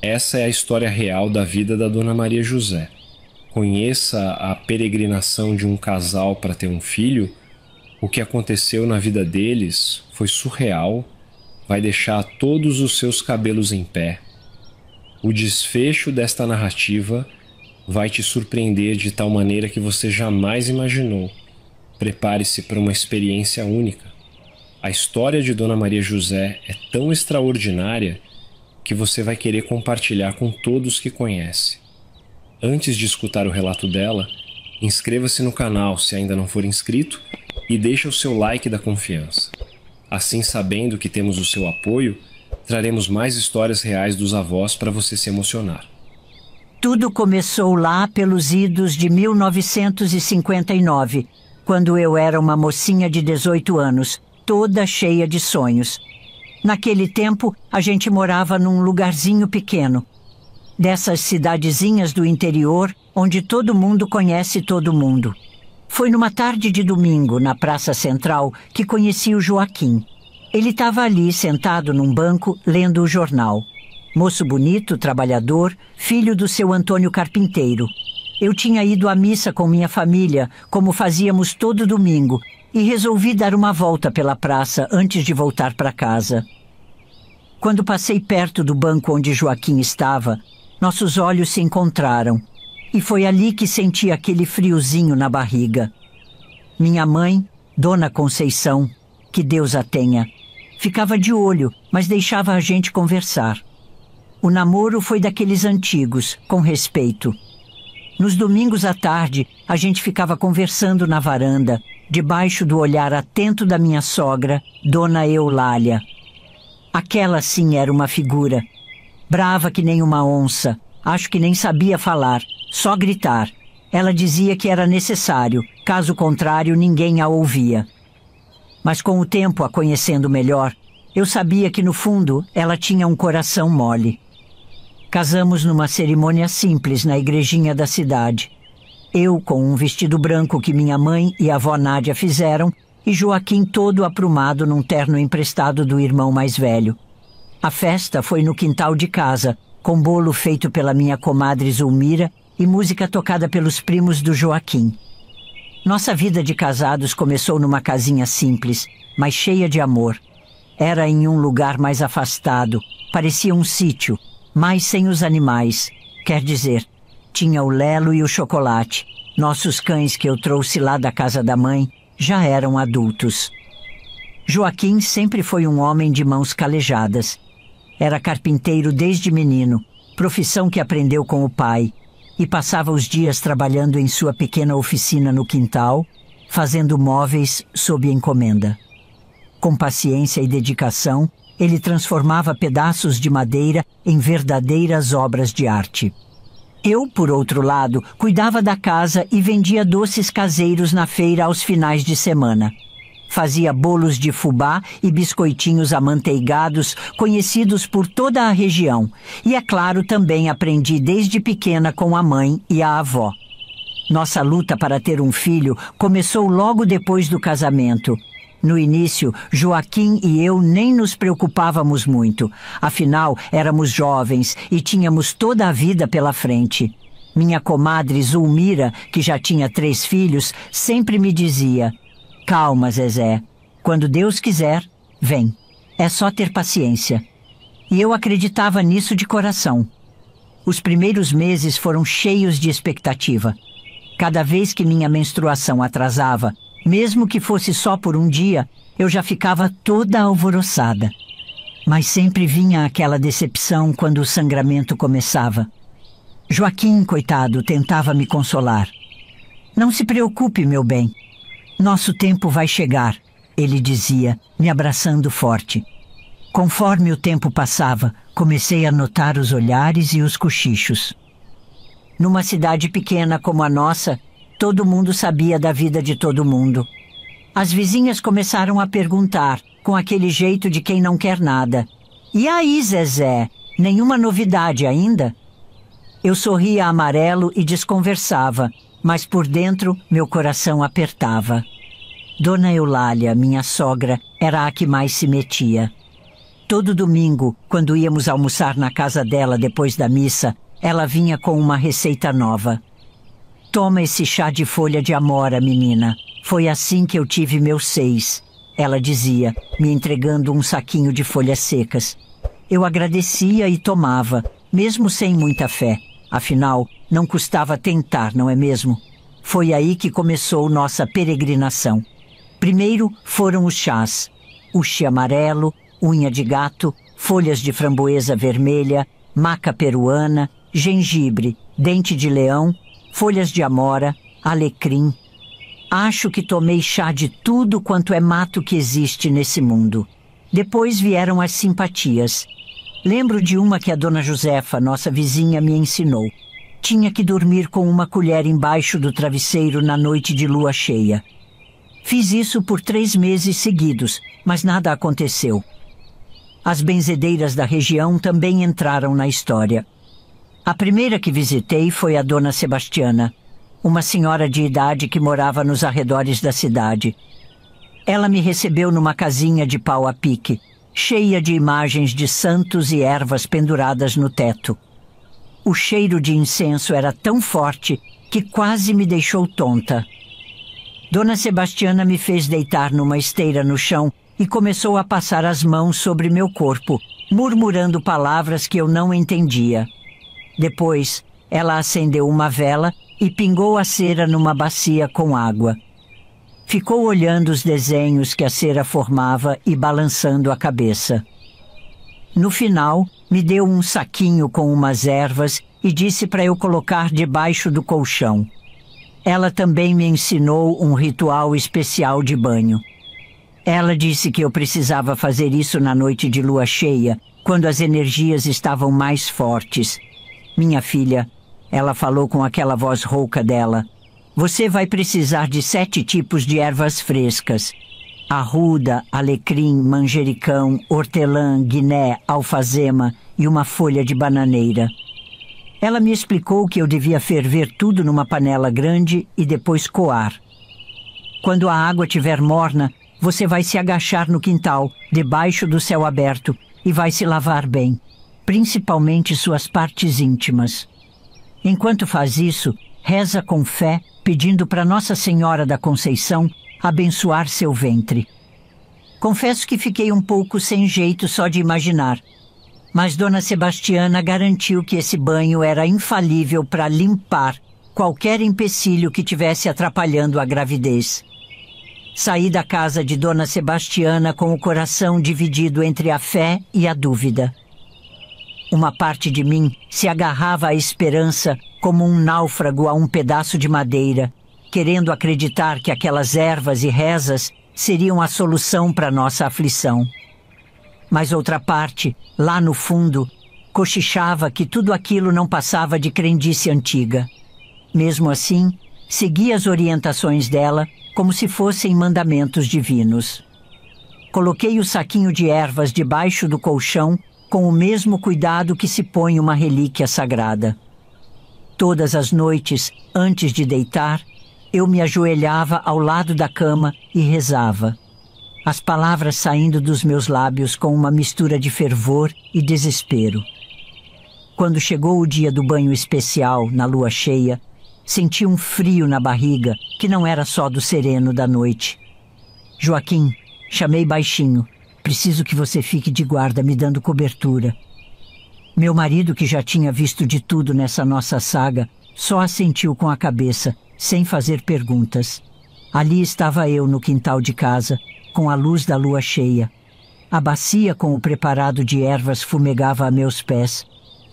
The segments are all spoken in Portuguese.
Essa é a história real da vida da Dona Maria José. Conheça a peregrinação de um casal para ter um filho. O que aconteceu na vida deles foi surreal, vai deixar todos os seus cabelos em pé. O desfecho desta narrativa vai te surpreender de tal maneira que você jamais imaginou. Prepare-se para uma experiência única. A história de Dona Maria José é tão extraordinária que você vai querer compartilhar com todos que conhece. Antes de escutar o relato dela, inscreva-se no canal se ainda não for inscrito e deixe o seu like da confiança. Assim, sabendo que temos o seu apoio, traremos mais histórias reais dos avós para você se emocionar. Tudo começou lá pelos idos de 1959, quando eu era uma mocinha de 18 anos, toda cheia de sonhos. Naquele tempo, a gente morava num lugarzinho pequeno, dessas cidadezinhas do interior, onde todo mundo conhece todo mundo. Foi numa tarde de domingo, na Praça Central, que conheci o Joaquim. Ele estava ali, sentado num banco, lendo o jornal. Moço bonito, trabalhador, filho do seu Antônio Carpinteiro. Eu tinha ido à missa com minha família, como fazíamos todo domingo, e resolvi dar uma volta pela praça antes de voltar para casa. Quando passei perto do banco onde Joaquim estava, nossos olhos se encontraram, e foi ali que senti aquele friozinho na barriga. Minha mãe, Dona Conceição, que Deus a tenha, ficava de olho, mas deixava a gente conversar. O namoro foi daqueles antigos, com respeito. Nos domingos à tarde, a gente ficava conversando na varanda, debaixo do olhar atento da minha sogra, Dona Eulália. Aquela sim era uma figura. Brava que nem uma onça, acho que nem sabia falar, só gritar. Ela dizia que era necessário, caso contrário ninguém a ouvia. Mas com o tempo, a conhecendo melhor, eu sabia que no fundo ela tinha um coração mole. Casamos numa cerimônia simples na igrejinha da cidade. Eu com um vestido branco que minha mãe e a avó Nádia fizeram e Joaquim todo aprumado num terno emprestado do irmão mais velho. A festa foi no quintal de casa, com bolo feito pela minha comadre Zulmira e música tocada pelos primos do Joaquim. Nossa vida de casados começou numa casinha simples, mas cheia de amor. Era em um lugar mais afastado, parecia um sítio, mas sem os animais. Quer dizer, tinha o Lelo e o Chocolate. Nossos cães que eu trouxe lá da casa da mãe já eram adultos. Joaquim sempre foi um homem de mãos calejadas. Era carpinteiro desde menino, profissão que aprendeu com o pai, e passava os dias trabalhando em sua pequena oficina no quintal, fazendo móveis sob encomenda. Com paciência e dedicação, ele transformava pedaços de madeira em verdadeiras obras de arte. Eu, por outro lado, cuidava da casa e vendia doces caseiros na feira aos finais de semana. Fazia bolos de fubá e biscoitinhos amanteigados, conhecidos por toda a região. E, é claro, também aprendi desde pequena com a mãe e a avó. Nossa luta para ter um filho começou logo depois do casamento. No início, Joaquim e eu nem nos preocupávamos muito. Afinal, éramos jovens e tínhamos toda a vida pela frente. Minha comadre Zulmira, que já tinha 3 filhos, sempre me dizia: "Calma, Zezé. Quando Deus quiser, vem. É só ter paciência." E eu acreditava nisso de coração. Os primeiros meses foram cheios de expectativa. Cada vez que minha menstruação atrasava, mesmo que fosse só por um dia, eu já ficava toda alvoroçada. Mas sempre vinha aquela decepção quando o sangramento começava. Joaquim, coitado, tentava me consolar. "Não se preocupe, meu bem. Nosso tempo vai chegar", ele dizia, me abraçando forte. Conforme o tempo passava, comecei a notar os olhares e os cochichos. Numa cidade pequena como a nossa, todo mundo sabia da vida de todo mundo. As vizinhas começaram a perguntar, com aquele jeito de quem não quer nada: "E aí, Zezé, nenhuma novidade ainda?" Eu sorria amarelo e desconversava, mas por dentro meu coração apertava. Dona Eulália, minha sogra, era a que mais se metia. Todo domingo, quando íamos almoçar na casa dela depois da missa, ela vinha com uma receita nova. Toma esse chá de folha de amora, menina. Foi assim que eu tive meus 6, ela dizia, me entregando um saquinho de folhas secas. Eu agradecia e tomava, mesmo sem muita fé. Afinal, não custava tentar, não é mesmo? Foi aí que começou nossa peregrinação. Primeiro foram os chás. Uxi amarelo, unha de gato, folhas de framboesa vermelha, maca peruana, gengibre, dente de leão, folhas de amora, alecrim. Acho que tomei chá de tudo quanto é mato que existe nesse mundo. Depois vieram as simpatias. Lembro de uma que a dona Josefa, nossa vizinha, me ensinou. Tinha que dormir com uma colher embaixo do travesseiro na noite de lua cheia. Fiz isso por 3 meses seguidos, mas nada aconteceu. As benzedeiras da região também entraram na história. A primeira que visitei foi a dona Sebastiana, uma senhora de idade que morava nos arredores da cidade. Ela me recebeu numa casinha de pau a pique, cheia de imagens de santos e ervas penduradas no teto. O cheiro de incenso era tão forte que quase me deixou tonta. Dona Sebastiana me fez deitar numa esteira no chão e começou a passar as mãos sobre meu corpo, murmurando palavras que eu não entendia. Depois, ela acendeu uma vela e pingou a cera numa bacia com água. Ficou olhando os desenhos que a cera formava e balançando a cabeça. No final, me deu um saquinho com umas ervas e disse para eu colocar debaixo do colchão. Ela também me ensinou um ritual especial de banho. Ela disse que eu precisava fazer isso na noite de lua cheia, quando as energias estavam mais fortes. Minha filha, ela falou com aquela voz rouca dela, você vai precisar de 7 tipos de ervas frescas. Arruda, alecrim, manjericão, hortelã, guiné, alfazema e uma folha de bananeira. Ela me explicou que eu devia ferver tudo numa panela grande e depois coar. Quando a água estiver morna, você vai se agachar no quintal, debaixo do céu aberto, e vai se lavar bem, principalmente suas partes íntimas. Enquanto faz isso, reza com fé, pedindo para Nossa Senhora da Conceição abençoar seu ventre. Confesso que fiquei um pouco sem jeito só de imaginar, mas Dona Sebastiana garantiu que esse banho era infalível para limpar qualquer empecilho que tivesse atrapalhando a gravidez. Saí da casa de Dona Sebastiana com o coração dividido entre a fé e a dúvida. Uma parte de mim se agarrava à esperança como um náufrago a um pedaço de madeira, querendo acreditar que aquelas ervas e rezas seriam a solução para nossa aflição. Mas outra parte, lá no fundo, cochichava que tudo aquilo não passava de crendice antiga. Mesmo assim, segui as orientações dela como se fossem mandamentos divinos. Coloquei o saquinho de ervas debaixo do colchão com o mesmo cuidado que se põe uma relíquia sagrada. Todas as noites, antes de deitar, eu me ajoelhava ao lado da cama e rezava, as palavras saindo dos meus lábios com uma mistura de fervor e desespero. Quando chegou o dia do banho especial, na lua cheia, senti um frio na barriga que não era só do sereno da noite. Joaquim, chamei baixinho, preciso que você fique de guarda me dando cobertura. Meu marido, que já tinha visto de tudo nessa nossa saga, só assentiu com a cabeça, sem fazer perguntas. Ali estava eu no quintal de casa, com a luz da lua cheia. A bacia com o preparado de ervas fumegava a meus pés.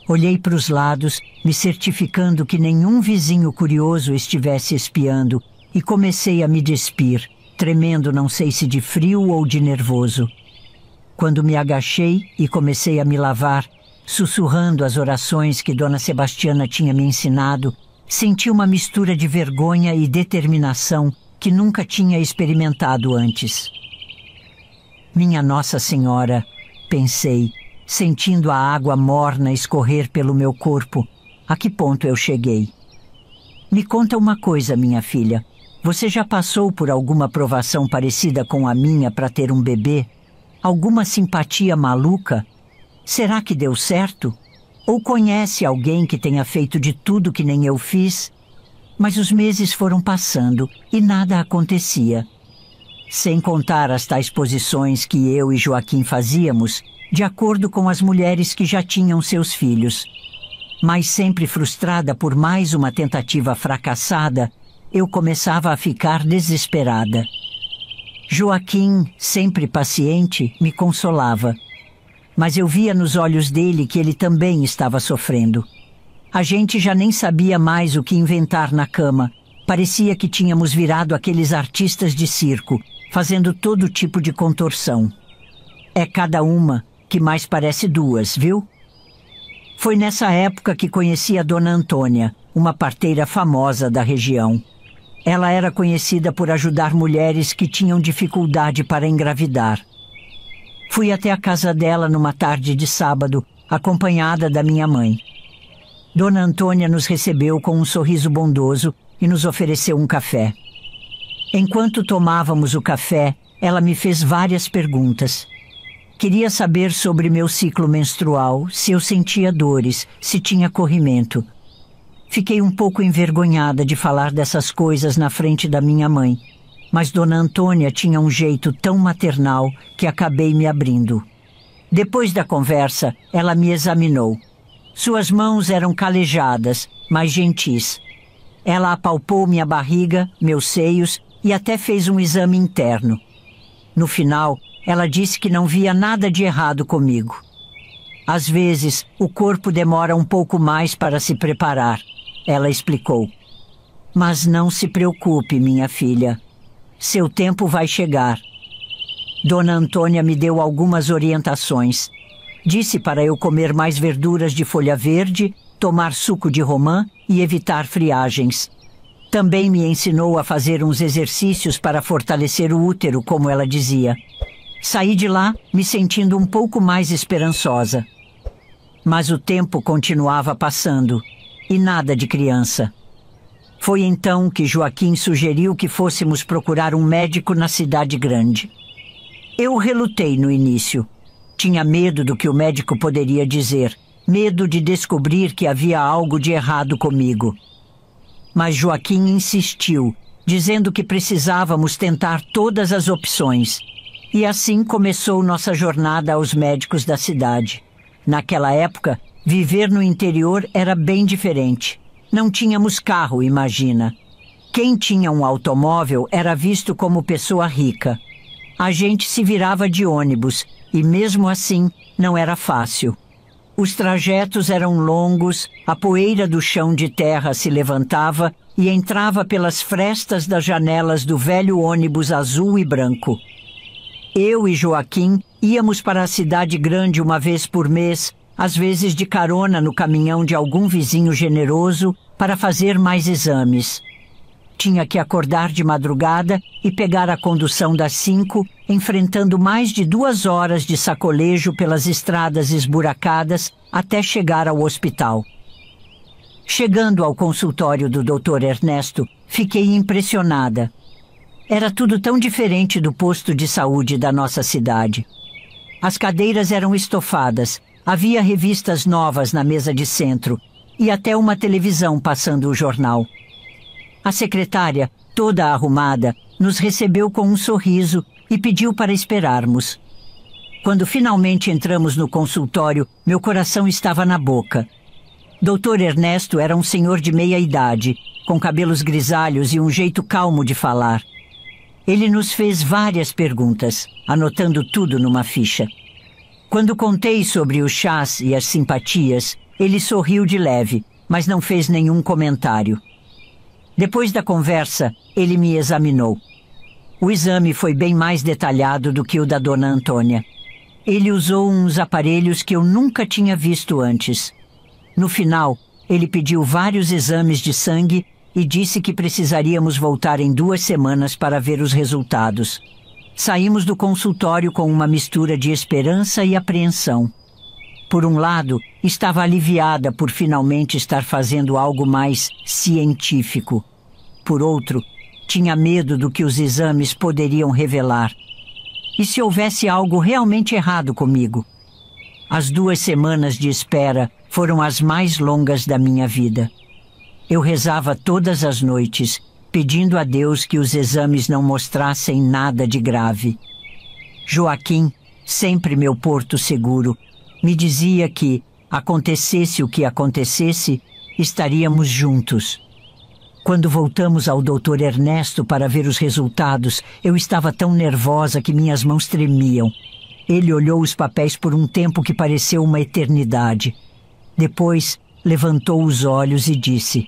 Olhei para os lados, me certificando que nenhum vizinho curioso estivesse espiando, e comecei a me despir, tremendo não sei se de frio ou de nervoso. Quando me agachei e comecei a me lavar, sussurrando as orações que Dona Sebastiana tinha me ensinado, senti uma mistura de vergonha e determinação que nunca tinha experimentado antes. Minha Nossa Senhora, pensei, sentindo a água morna escorrer pelo meu corpo, a que ponto eu cheguei? Me conta uma coisa, minha filha. Você já passou por alguma provação parecida com a minha para ter um bebê? Alguma simpatia maluca? Será que deu certo? Ou conhece alguém que tenha feito de tudo que nem eu fiz? Mas os meses foram passando e nada acontecia. Sem contar as tais posições que eu e Joaquim fazíamos, de acordo com as mulheres que já tinham seus filhos. Mas sempre frustrada por mais uma tentativa fracassada, eu começava a ficar desesperada. Joaquim, sempre paciente, me consolava. Mas eu via nos olhos dele que ele também estava sofrendo. A gente já nem sabia mais o que inventar na cama. Parecia que tínhamos virado aqueles artistas de circo, fazendo todo tipo de contorção. É cada uma que mais parece duas, viu? Foi nessa época que conheci a Dona Antônia, uma parteira famosa da região. Ela era conhecida por ajudar mulheres que tinham dificuldade para engravidar. Fui até a casa dela numa tarde de sábado, acompanhada da minha mãe. Dona Antônia nos recebeu com um sorriso bondoso e nos ofereceu um café. Enquanto tomávamos o café, ela me fez várias perguntas. Queria saber sobre meu ciclo menstrual, se eu sentia dores, se tinha corrimento. Fiquei um pouco envergonhada de falar dessas coisas na frente da minha mãe, mas Dona Antônia tinha um jeito tão maternal que acabei me abrindo. Depois da conversa, ela me examinou. Suas mãos eram calejadas, mas gentis. Ela apalpou minha barriga, meus seios e até fez um exame interno. No final, ela disse que não via nada de errado comigo. Às vezes, o corpo demora um pouco mais para se preparar, ela explicou. Mas não se preocupe, minha filha. Seu tempo vai chegar. Dona Antônia me deu algumas orientações. Disse para eu comer mais verduras de folha verde, tomar suco de romã e evitar friagens. Também me ensinou a fazer uns exercícios para fortalecer o útero, como ela dizia. Saí de lá me sentindo um pouco mais esperançosa. Mas o tempo continuava passando, e nada de criança. Foi então que Joaquim sugeriu que fôssemos procurar um médico na cidade grande. Eu relutei no início. Tinha medo do que o médico poderia dizer, medo de descobrir que havia algo de errado comigo. Mas Joaquim insistiu, dizendo que precisávamos tentar todas as opções. E assim começou nossa jornada aos médicos da cidade. Naquela época, viver no interior era bem diferente. Não tínhamos carro, imagina. Quem tinha um automóvel era visto como pessoa rica. A gente se virava de ônibus e, mesmo assim, não era fácil. Os trajetos eram longos, a poeira do chão de terra se levantava e entrava pelas frestas das janelas do velho ônibus azul e branco. Eu e Joaquim íamos para a cidade grande uma vez por mês, às vezes de carona no caminhão de algum vizinho generoso, para fazer mais exames. Tinha que acordar de madrugada e pegar a condução das 5, enfrentando mais de 2 horas de sacolejo pelas estradas esburacadas até chegar ao hospital. Chegando ao consultório do Dr. Ernesto, fiquei impressionada. Era tudo tão diferente do posto de saúde da nossa cidade. As cadeiras eram estofadas, havia revistas novas na mesa de centro e até uma televisão passando o jornal. A secretária, toda arrumada, nos recebeu com um sorriso e pediu para esperarmos. Quando finalmente entramos no consultório, meu coração estava na boca. Dr. Ernesto era um senhor de meia idade, com cabelos grisalhos e um jeito calmo de falar. Ele nos fez várias perguntas, anotando tudo numa ficha. Quando contei sobre os chás e as simpatias, ele sorriu de leve, mas não fez nenhum comentário. Depois da conversa, ele me examinou. O exame foi bem mais detalhado do que o da Dona Antônia. Ele usou uns aparelhos que eu nunca tinha visto antes. No final, ele pediu vários exames de sangue e disse que precisaríamos voltar em 2 semanas para ver os resultados. Saímos do consultório com uma mistura de esperança e apreensão. Por um lado, estava aliviada por finalmente estar fazendo algo mais científico. Por outro, tinha medo do que os exames poderiam revelar. E se houvesse algo realmente errado comigo? As 2 semanas de espera foram as mais longas da minha vida. Eu rezava todas as noites, pedindo a Deus que os exames não mostrassem nada de grave. Joaquim, sempre meu porto seguro, me dizia que, acontecesse o que acontecesse, estaríamos juntos. Quando voltamos ao Dr. Ernesto para ver os resultados, eu estava tão nervosa que minhas mãos tremiam. Ele olhou os papéis por um tempo que pareceu uma eternidade. Depois, levantou os olhos e disse: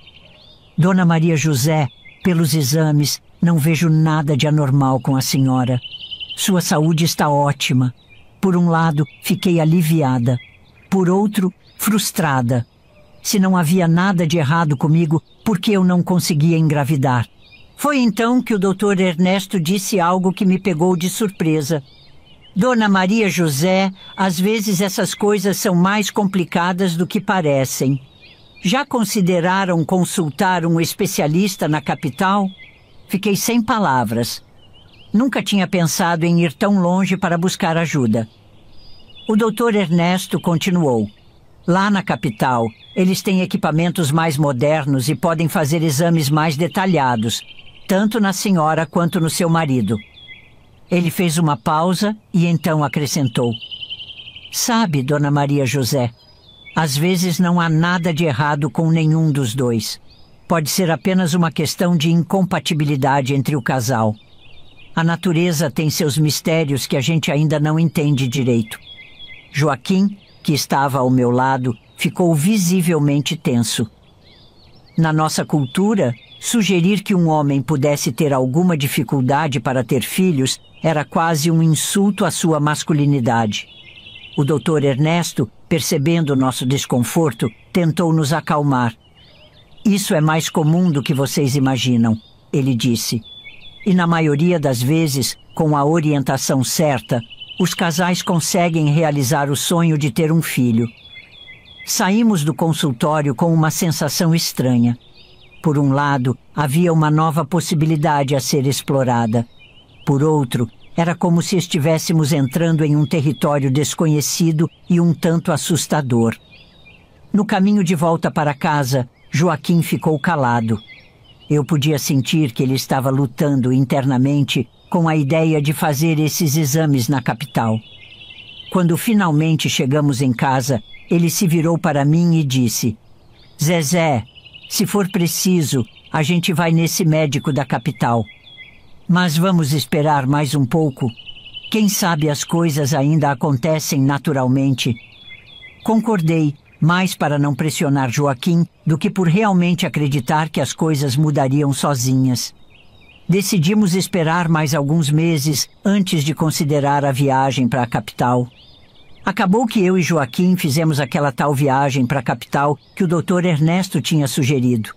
Dona Maria José, pelos exames, não vejo nada de anormal com a senhora. Sua saúde está ótima. Por um lado, fiquei aliviada. Por outro, frustrada. Se não havia nada de errado comigo, por que eu não conseguia engravidar? Foi então que o Dr. Ernesto disse algo que me pegou de surpresa. Dona Maria José, às vezes essas coisas são mais complicadas do que parecem. Já consideraram consultar um especialista na capital? Fiquei sem palavras. Nunca tinha pensado em ir tão longe para buscar ajuda. O Dr. Ernesto continuou. Lá na capital, eles têm equipamentos mais modernos e podem fazer exames mais detalhados, tanto na senhora quanto no seu marido. Ele fez uma pausa e então acrescentou: Sabe, Dona Maria José, às vezes não há nada de errado com nenhum dos dois. Pode ser apenas uma questão de incompatibilidade entre o casal. A natureza tem seus mistérios que a gente ainda não entende direito. Joaquim, que estava ao meu lado, ficou visivelmente tenso. Na nossa cultura, sugerir que um homem pudesse ter alguma dificuldade para ter filhos era quase um insulto à sua masculinidade. O Dr. Ernesto, percebendo nosso desconforto, tentou nos acalmar. Isso é mais comum do que vocês imaginam, ele disse. E na maioria das vezes, com a orientação certa, os casais conseguem realizar o sonho de ter um filho. Saímos do consultório com uma sensação estranha. Por um lado, havia uma nova possibilidade a ser explorada. Por outro, era como se estivéssemos entrando em um território desconhecido e um tanto assustador. No caminho de volta para casa, Joaquim ficou calado. Eu podia sentir que ele estava lutando internamente com a ideia de fazer esses exames na capital. Quando finalmente chegamos em casa, ele se virou para mim e disse: Zezé, se for preciso, a gente vai nesse médico da capital. Mas vamos esperar mais um pouco. Quem sabe as coisas ainda acontecem naturalmente. Concordei, mais para não pressionar Joaquim do que por realmente acreditar que as coisas mudariam sozinhas. Decidimos esperar mais alguns meses antes de considerar a viagem para a capital. Acabou que eu e Joaquim fizemos aquela tal viagem para a capital que o Dr. Ernesto tinha sugerido.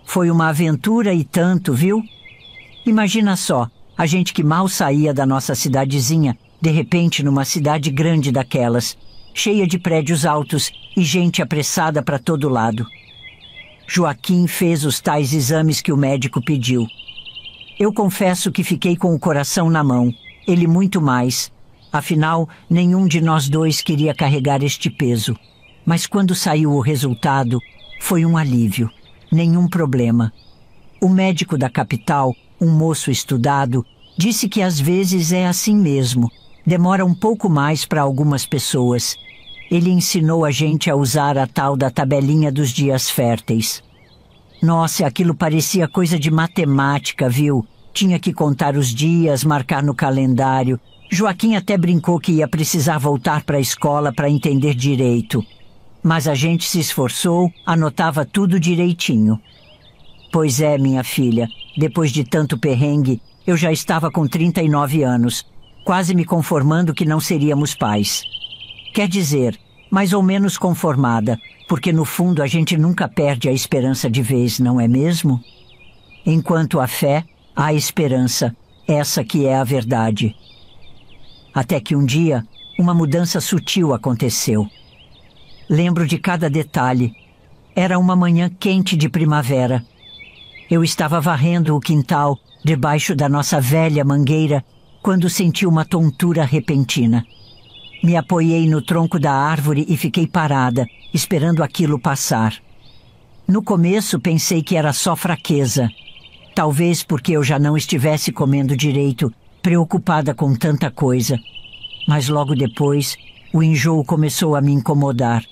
Foi uma aventura e tanto, viu? Imagina só, a gente que mal saía da nossa cidadezinha, de repente numa cidade grande daquelas, cheia de prédios altos e gente apressada para todo lado. Joaquim fez os tais exames que o médico pediu. Eu confesso que fiquei com o coração na mão, ele muito mais. Afinal, nenhum de nós dois queria carregar este peso. Mas quando saiu o resultado, foi um alívio. Nenhum problema. O médico da capital, um moço estudado, disse que às vezes é assim mesmo. Demora um pouco mais para algumas pessoas. Ele ensinou a gente a usar a tal da tabelinha dos dias férteis. Nossa, aquilo parecia coisa de matemática, viu? Tinha que contar os dias, marcar no calendário. Joaquim até brincou que ia precisar voltar para a escola para entender direito. Mas a gente se esforçou, anotava tudo direitinho. Pois é, minha filha, depois de tanto perrengue, eu já estava com 39 anos, quase me conformando que não seríamos pais. Quer dizer, mais ou menos conformada, porque no fundo a gente nunca perde a esperança de vez, não é mesmo? Enquanto há fé, há esperança, essa que é a verdade. Até que um dia, uma mudança sutil aconteceu. Lembro de cada detalhe. Era uma manhã quente de primavera. Eu estava varrendo o quintal, debaixo da nossa velha mangueira, quando senti uma tontura repentina. Me apoiei no tronco da árvore e fiquei parada, esperando aquilo passar. No começo pensei que era só fraqueza. Talvez porque eu já não estivesse comendo direito, preocupada com tanta coisa. Mas logo depois, o enjoo começou a me incomodar.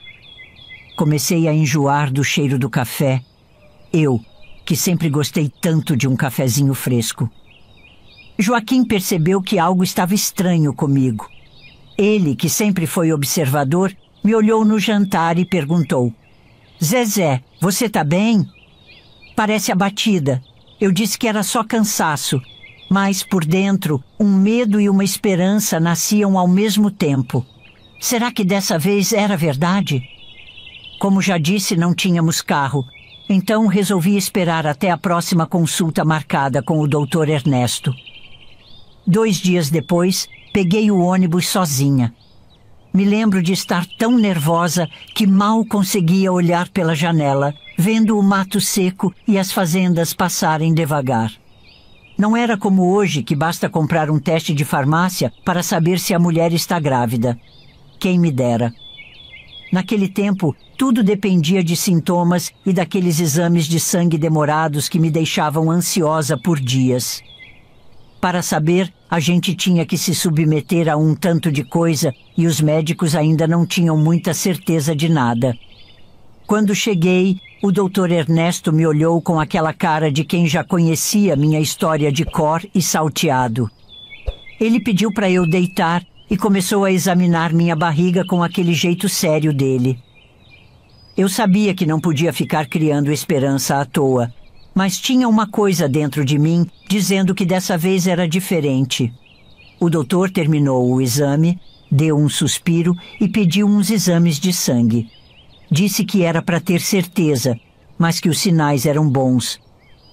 Comecei a enjoar do cheiro do café. Eu, que sempre gostei tanto de um cafezinho fresco. Joaquim percebeu que algo estava estranho comigo. Ele, que sempre foi observador, me olhou no jantar e perguntou: Zezé, você tá bem? Parece abatida. Eu disse que era só cansaço, mas por dentro um medo e uma esperança nasciam ao mesmo tempo. Será que dessa vez era verdade? Como já disse, não tínhamos carro, então resolvi esperar até a próxima consulta marcada com o Dr. Ernesto. 2 dias depois, peguei o ônibus sozinha. Me lembro de estar tão nervosa que mal conseguia olhar pela janela, vendo o mato seco e as fazendas passarem devagar. Não era como hoje, que basta comprar um teste de farmácia para saber se a mulher está grávida. Quem me dera. Naquele tempo, tudo dependia de sintomas e daqueles exames de sangue demorados que me deixavam ansiosa por dias. Para saber, a gente tinha que se submeter a um tanto de coisa e os médicos ainda não tinham muita certeza de nada. Quando cheguei, o Dr. Ernesto me olhou com aquela cara de quem já conhecia minha história de cor e salteado. Ele pediu para eu deitar e começou a examinar minha barriga com aquele jeito sério dele. Eu sabia que não podia ficar criando esperança à toa, mas tinha uma coisa dentro de mim dizendo que dessa vez era diferente. O doutor terminou o exame, deu um suspiro e pediu uns exames de sangue. Disse que era para ter certeza, mas que os sinais eram bons.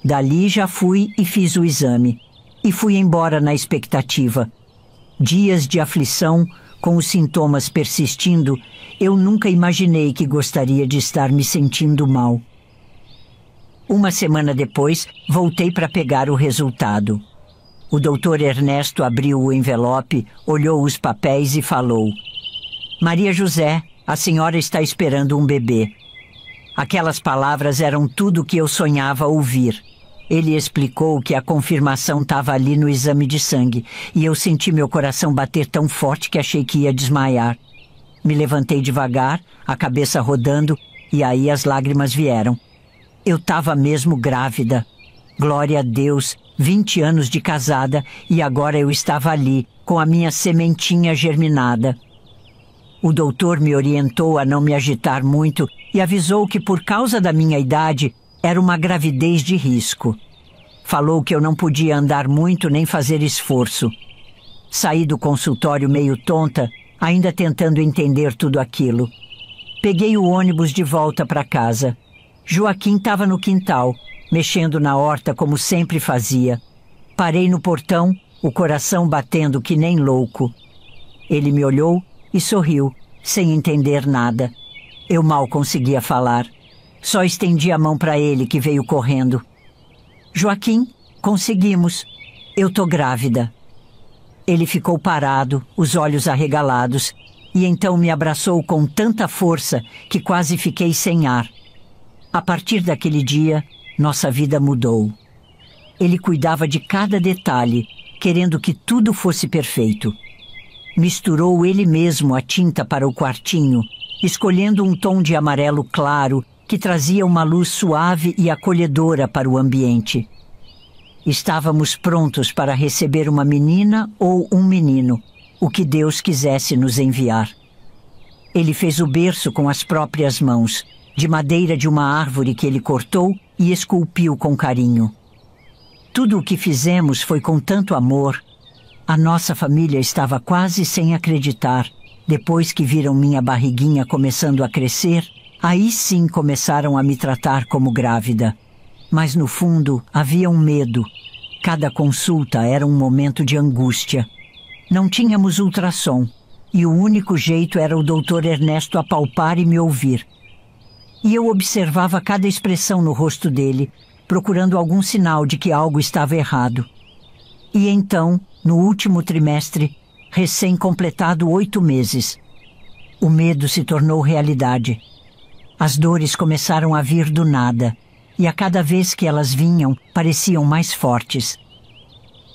Dali já fui e fiz o exame. E fui embora na expectativa. Dias de aflição, com os sintomas persistindo, eu nunca imaginei que gostaria de estar me sentindo mal. Uma semana depois, voltei para pegar o resultado. O doutor Ernesto abriu o envelope, olhou os papéis e falou: Maria José, a senhora está esperando um bebê. Aquelas palavras eram tudo o que eu sonhava ouvir. Ele explicou que a confirmação estava ali no exame de sangue e eu senti meu coração bater tão forte que achei que ia desmaiar. Me levantei devagar, a cabeça rodando, e aí as lágrimas vieram. Eu estava mesmo grávida. Glória a Deus, 20 anos de casada e agora eu estava ali, com a minha sementinha germinada. O doutor me orientou a não me agitar muito e avisou que por causa da minha idade era uma gravidez de risco. Falou que eu não podia andar muito nem fazer esforço. Saí do consultório meio tonta, ainda tentando entender tudo aquilo. Peguei o ônibus de volta para casa. Joaquim estava no quintal, mexendo na horta como sempre fazia. Parei no portão, o coração batendo que nem louco. Ele me olhou e sorriu, sem entender nada. Eu mal conseguia falar. Só estendi a mão para ele, que veio correndo. Joaquim, conseguimos. Eu tô grávida. Ele ficou parado, os olhos arregalados, e então me abraçou com tanta força que quase fiquei sem ar. A partir daquele dia, nossa vida mudou. Ele cuidava de cada detalhe, querendo que tudo fosse perfeito. Misturou ele mesmo a tinta para o quartinho, escolhendo um tom de amarelo claro que trazia uma luz suave e acolhedora para o ambiente. Estávamos prontos para receber uma menina ou um menino, o que Deus quisesse nos enviar. Ele fez o berço com as próprias mãos, de madeira de uma árvore que ele cortou e esculpiu com carinho. Tudo o que fizemos foi com tanto amor. A nossa família estava quase sem acreditar. Depois que viram minha barriguinha começando a crescer, aí sim começaram a me tratar como grávida. Mas no fundo havia um medo. Cada consulta era um momento de angústia. Não tínhamos ultrassom, e o único jeito era o Dr. Ernesto apalpar e me ouvir. E eu observava cada expressão no rosto dele, procurando algum sinal de que algo estava errado. E então, no último trimestre, recém-completado 8 meses. O medo se tornou realidade. As dores começaram a vir do nada, e a cada vez que elas vinham, pareciam mais fortes.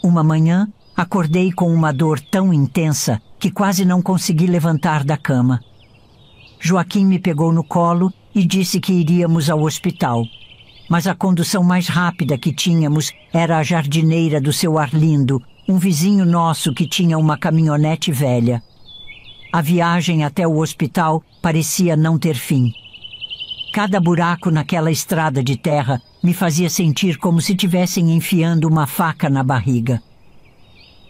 Uma manhã, acordei com uma dor tão intensa que quase não consegui levantar da cama. Joaquim me pegou no colo e disse que iríamos ao hospital. Mas a condução mais rápida que tínhamos era a jardineira do seu Arlindo, um vizinho nosso que tinha uma caminhonete velha. A viagem até o hospital parecia não ter fim. Cada buraco naquela estrada de terra me fazia sentir como se tivessem enfiando uma faca na barriga.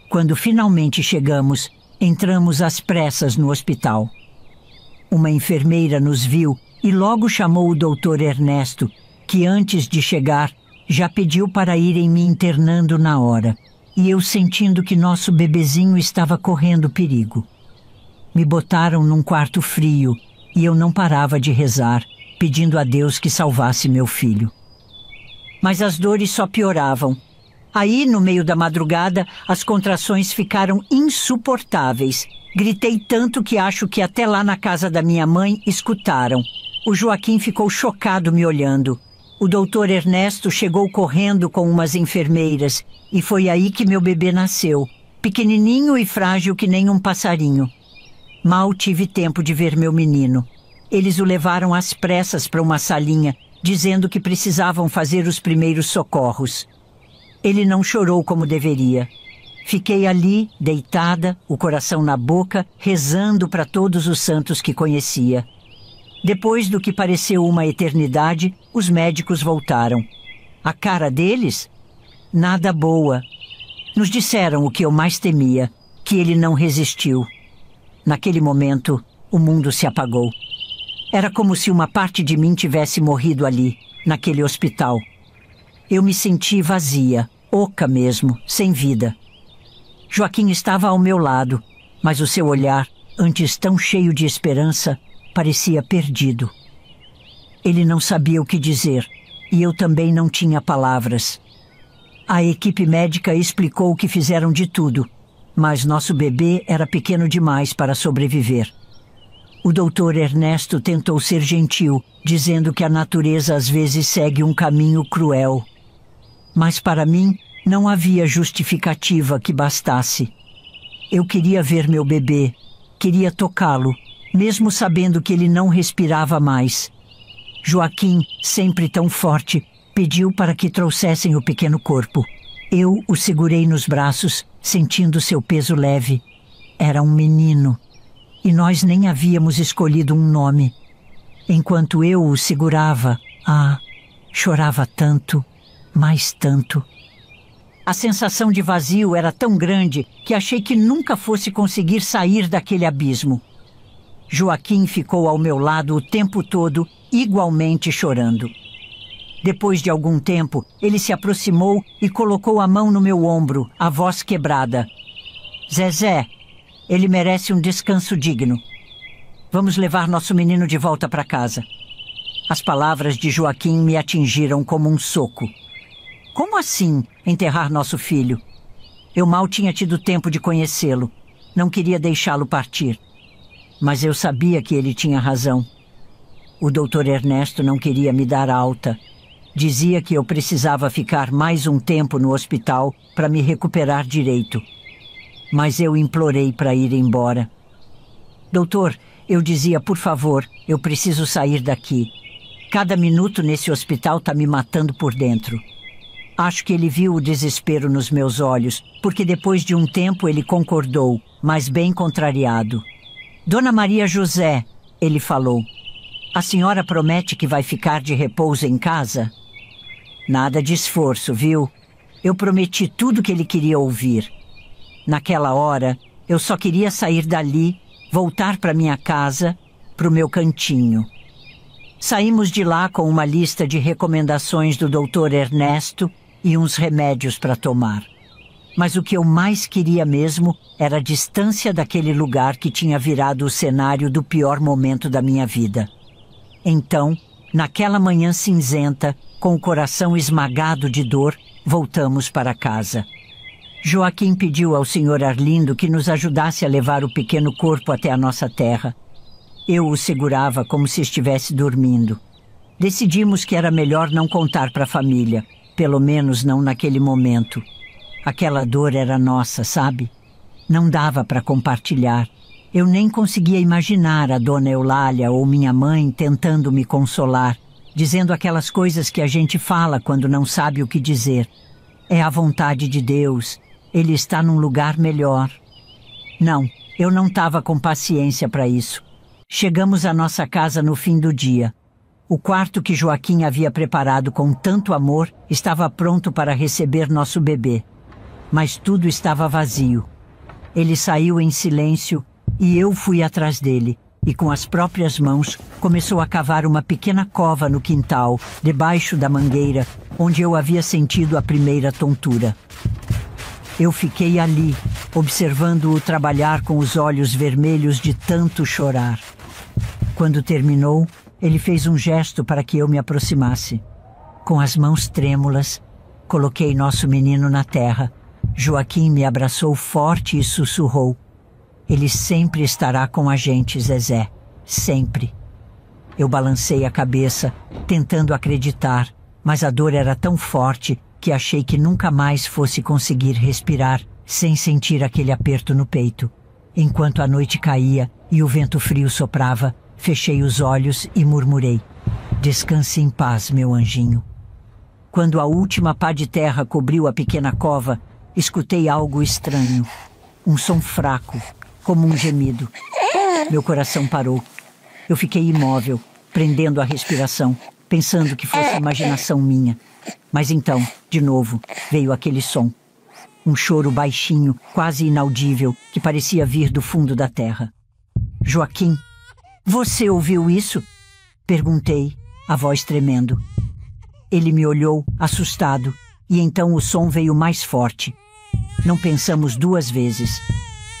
Quando finalmente chegamos, entramos às pressas no hospital. Uma enfermeira nos viu e logo chamou o doutor Ernesto, que antes de chegar já pediu para irem me internando na hora, e eu sentindo que nosso bebezinho estava correndo perigo. Me botaram num quarto frio e eu não parava de rezar, pedindo a Deus que salvasse meu filho. Mas as dores só pioravam. Aí, no meio da madrugada, as contrações ficaram insuportáveis. Gritei tanto que acho que até lá na casa da minha mãe escutaram. O Joaquim ficou chocado me olhando. O doutor Ernesto chegou correndo com umas enfermeiras e foi aí que meu bebê nasceu, pequenininho e frágil que nem um passarinho. Mal tive tempo de ver meu menino. Eles o levaram às pressas para uma salinha, dizendo que precisavam fazer os primeiros socorros. Ele não chorou como deveria. Fiquei ali, deitada, o coração na boca, rezando para todos os santos que conhecia. Depois do que pareceu uma eternidade, os médicos voltaram. A cara deles? Nada boa. Nos disseram o que eu mais temia, que ele não resistiu. Naquele momento, o mundo se apagou. Era como se uma parte de mim tivesse morrido ali, naquele hospital. Eu me senti vazia, oca mesmo, sem vida. Joaquim estava ao meu lado, mas o seu olhar, antes tão cheio de esperança, parecia perdido. Ele não sabia o que dizer, e eu também não tinha palavras. A equipe médica explicou que fizeram de tudo, mas nosso bebê era pequeno demais para sobreviver. O doutor Ernesto tentou ser gentil, dizendo que a natureza às vezes segue um caminho cruel. Mas para mim não havia justificativa que bastasse. Eu queria ver meu bebê, queria tocá-lo, mesmo sabendo que ele não respirava mais. Joaquim, sempre tão forte, pediu para que trouxessem o pequeno corpo. Eu o segurei nos braços, sentindo seu peso leve. Era um menino. E nós nem havíamos escolhido um nome. Enquanto eu o segurava, chorava tanto, mais tanto. A sensação de vazio era tão grande que achei que nunca fosse conseguir sair daquele abismo. Joaquim ficou ao meu lado o tempo todo, igualmente chorando. Depois de algum tempo, ele se aproximou e colocou a mão no meu ombro, a voz quebrada. Zezé, ele merece um descanso digno. Vamos levar nosso menino de volta para casa. As palavras de Joaquim me atingiram como um soco. Como assim, enterrar nosso filho? Eu mal tinha tido tempo de conhecê-lo. Não queria deixá-lo partir. Mas eu sabia que ele tinha razão. O doutor Ernesto não queria me dar alta. Dizia que eu precisava ficar mais um tempo no hospital para me recuperar direito. Mas eu implorei para ir embora. Doutor, eu dizia, por favor, eu preciso sair daqui. Cada minuto nesse hospital está me matando por dentro. Acho que ele viu o desespero nos meus olhos, porque depois de um tempo ele concordou, mas bem contrariado. Dona Maria José, ele falou, a senhora promete que vai ficar de repouso em casa? Nada de esforço, viu? Eu prometi tudo que ele queria ouvir. Naquela hora, eu só queria sair dali, voltar para minha casa, para o meu cantinho. Saímos de lá com uma lista de recomendações do doutor Ernesto e uns remédios para tomar. Mas o que eu mais queria mesmo era a distância daquele lugar que tinha virado o cenário do pior momento da minha vida. Então, naquela manhã cinzenta, com o coração esmagado de dor, voltamos para casa. Joaquim pediu ao Sr. Arlindo que nos ajudasse a levar o pequeno corpo até a nossa terra. Eu o segurava como se estivesse dormindo. Decidimos que era melhor não contar para a família, pelo menos não naquele momento. Aquela dor era nossa, sabe? Não dava para compartilhar. Eu nem conseguia imaginar a dona Eulália ou minha mãe tentando me consolar, dizendo aquelas coisas que a gente fala quando não sabe o que dizer. É a vontade de Deus. Ele está num lugar melhor. Não, eu não estava com paciência para isso. Chegamos à nossa casa no fim do dia. O quarto que Joaquim havia preparado com tanto amor estava pronto para receber nosso bebê. Mas tudo estava vazio. Ele saiu em silêncio e eu fui atrás dele. E com as próprias mãos começou a cavar uma pequena cova no quintal, debaixo da mangueira, onde eu havia sentido a primeira tontura. Eu fiquei ali, observando-o trabalhar com os olhos vermelhos de tanto chorar. Quando terminou, ele fez um gesto para que eu me aproximasse. Com as mãos trêmulas, coloquei nosso menino na terra. Joaquim me abraçou forte e sussurrou: "Ele sempre estará com a gente, Zezé. Sempre." Eu balancei a cabeça, tentando acreditar, mas a dor era tão forte que achei que nunca mais fosse conseguir respirar sem sentir aquele aperto no peito. Enquanto a noite caía e o vento frio soprava, fechei os olhos e murmurei: "Descanse em paz, meu anjinho." Quando a última pá de terra cobriu a pequena cova, escutei algo estranho. Um som fraco, como um gemido. Meu coração parou. Eu fiquei imóvel, prendendo a respiração, pensando que fosse imaginação minha. Mas então, de novo, veio aquele som. Um choro baixinho, quase inaudível, que parecia vir do fundo da terra. "Joaquim, você ouviu isso?" Perguntei, a voz tremendo. Ele me olhou, assustado, e então o som veio mais forte. Não pensamos duas vezes.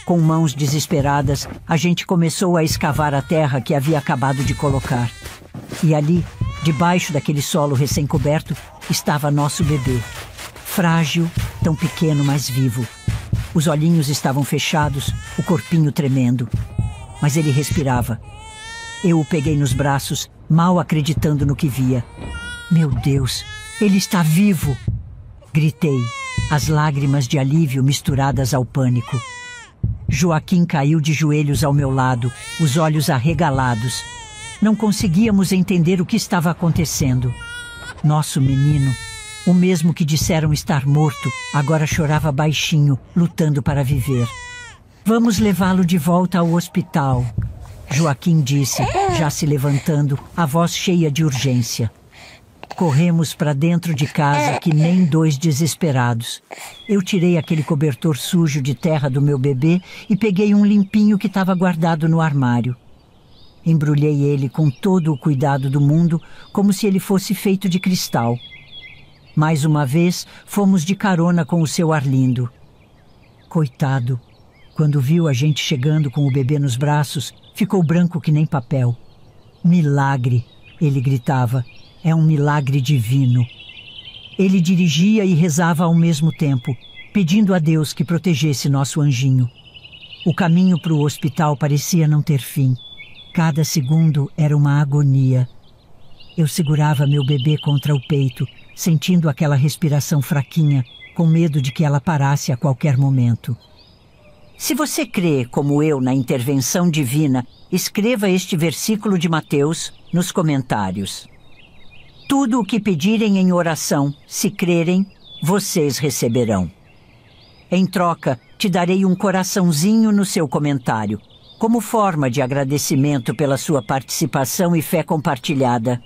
Com mãos desesperadas, a gente começou a escavar a terra que havia acabado de colocar. E ali, debaixo daquele solo recém-coberto, estava nosso bebê. Frágil, tão pequeno, mas vivo. Os olhinhos estavam fechados, o corpinho tremendo. Mas ele respirava. Eu o peguei nos braços, mal acreditando no que via. "Meu Deus, ele está vivo!" Gritei, as lágrimas de alívio misturadas ao pânico. Joaquim caiu de joelhos ao meu lado, os olhos arregalados. Não conseguíamos entender o que estava acontecendo. Nosso menino, o mesmo que disseram estar morto, agora chorava baixinho, lutando para viver. "Vamos levá-lo de volta ao hospital", Joaquim disse, já se levantando, a voz cheia de urgência. Corremos para dentro de casa que nem dois desesperados. Eu tirei aquele cobertor sujo de terra do meu bebê e peguei um limpinho que estava guardado no armário. Embrulhei ele com todo o cuidado do mundo, como se ele fosse feito de cristal. Mais uma vez, fomos de carona com o seu Arlindo. Coitado, quando viu a gente chegando com o bebê nos braços, ficou branco que nem papel. "Milagre!" ele gritava. "É um milagre divino." Ele dirigia e rezava ao mesmo tempo, pedindo a Deus que protegesse nosso anjinho. O caminho para o hospital parecia não ter fim. Cada segundo era uma agonia. Eu segurava meu bebê contra o peito, sentindo aquela respiração fraquinha, com medo de que ela parasse a qualquer momento. Se você crê, como eu, na intervenção divina, escreva este versículo de Mateus nos comentários. "Tudo o que pedirem em oração, se crerem, vocês receberão. Em troca, te darei um coraçãozinho no seu comentário, como forma de agradecimento pela sua participação e fé compartilhada."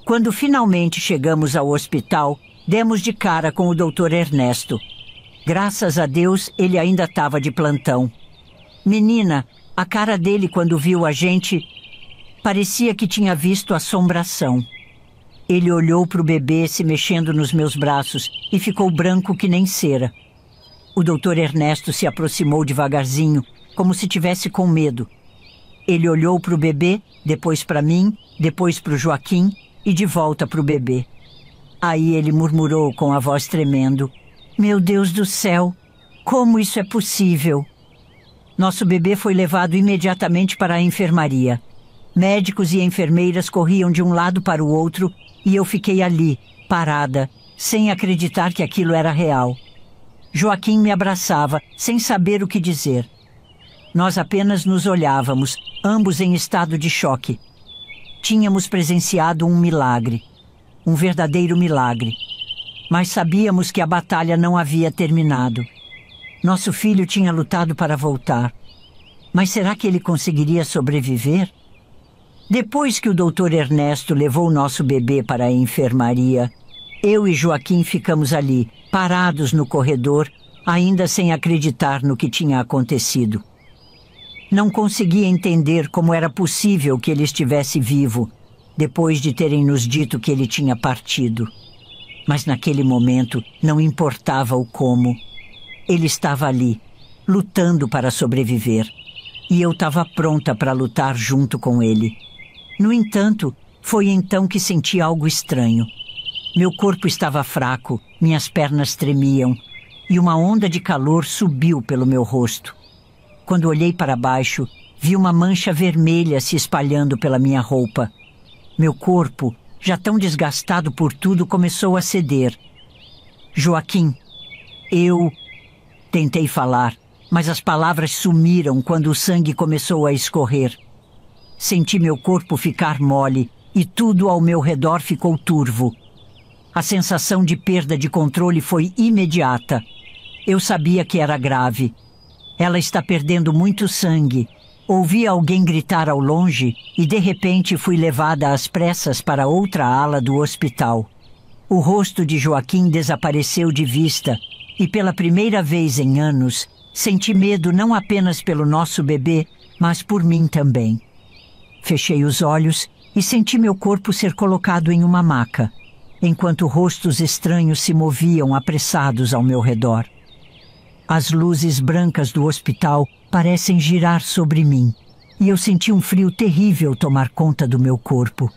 Quando finalmente chegamos ao hospital, demos de cara com o Dr. Ernesto. Graças a Deus, ele ainda estava de plantão. Menina, a cara dele quando viu a gente, parecia que tinha visto assombração. Ele olhou para o bebê se mexendo nos meus braços e ficou branco que nem cera. O Dr. Ernesto se aproximou devagarzinho, como se tivesse com medo. Ele olhou para o bebê, depois para mim, depois para o Joaquim e de volta para o bebê. Aí ele murmurou com a voz tremendo: "Meu Deus do céu, Como isso é possível? Nosso bebê foi levado imediatamente para a enfermaria. Médicos e enfermeiras corriam de um lado para o outro e eu fiquei ali, parada, sem acreditar que aquilo era real. Joaquim me abraçava, sem saber o que dizer. Nós apenas nos olhávamos, ambos em estado de choque. Tínhamos presenciado um milagre, um verdadeiro milagre. Mas sabíamos que a batalha não havia terminado. Nosso filho tinha lutado para voltar. Mas será que ele conseguiria sobreviver? Depois que o doutor Ernesto levou nosso bebê para a enfermaria, eu e Joaquim ficamos ali, parados no corredor, ainda sem acreditar no que tinha acontecido. Não conseguia entender como era possível que ele estivesse vivo, depois de terem nos dito que ele tinha partido. Mas naquele momento não importava o como. Ele estava ali, lutando para sobreviver. E eu estava pronta para lutar junto com ele. No entanto, foi então que senti algo estranho. Meu corpo estava fraco, minhas pernas tremiam, e uma onda de calor subiu pelo meu rosto. Quando olhei para baixo, vi uma mancha vermelha se espalhando pela minha roupa. Meu corpo, já tão desgastado por tudo, começou a ceder. Joaquim, eu... Tentei falar, mas as palavras sumiram quando o sangue começou a escorrer. Senti meu corpo ficar mole e tudo ao meu redor ficou turvo. A sensação de perda de controle foi imediata. Eu sabia que era grave. Ela está perdendo muito sangue. Ouvi alguém gritar ao longe e, de repente, fui levada às pressas para outra ala do hospital. O rosto de Joaquim desapareceu de vista e, pela primeira vez em anos, senti medo não apenas pelo nosso bebê, mas por mim também. Fechei os olhos e senti meu corpo ser colocado em uma maca, enquanto rostos estranhos se moviam apressados ao meu redor. As luzes brancas do hospital parecem girar sobre mim, e eu senti um frio terrível tomar conta do meu corpo.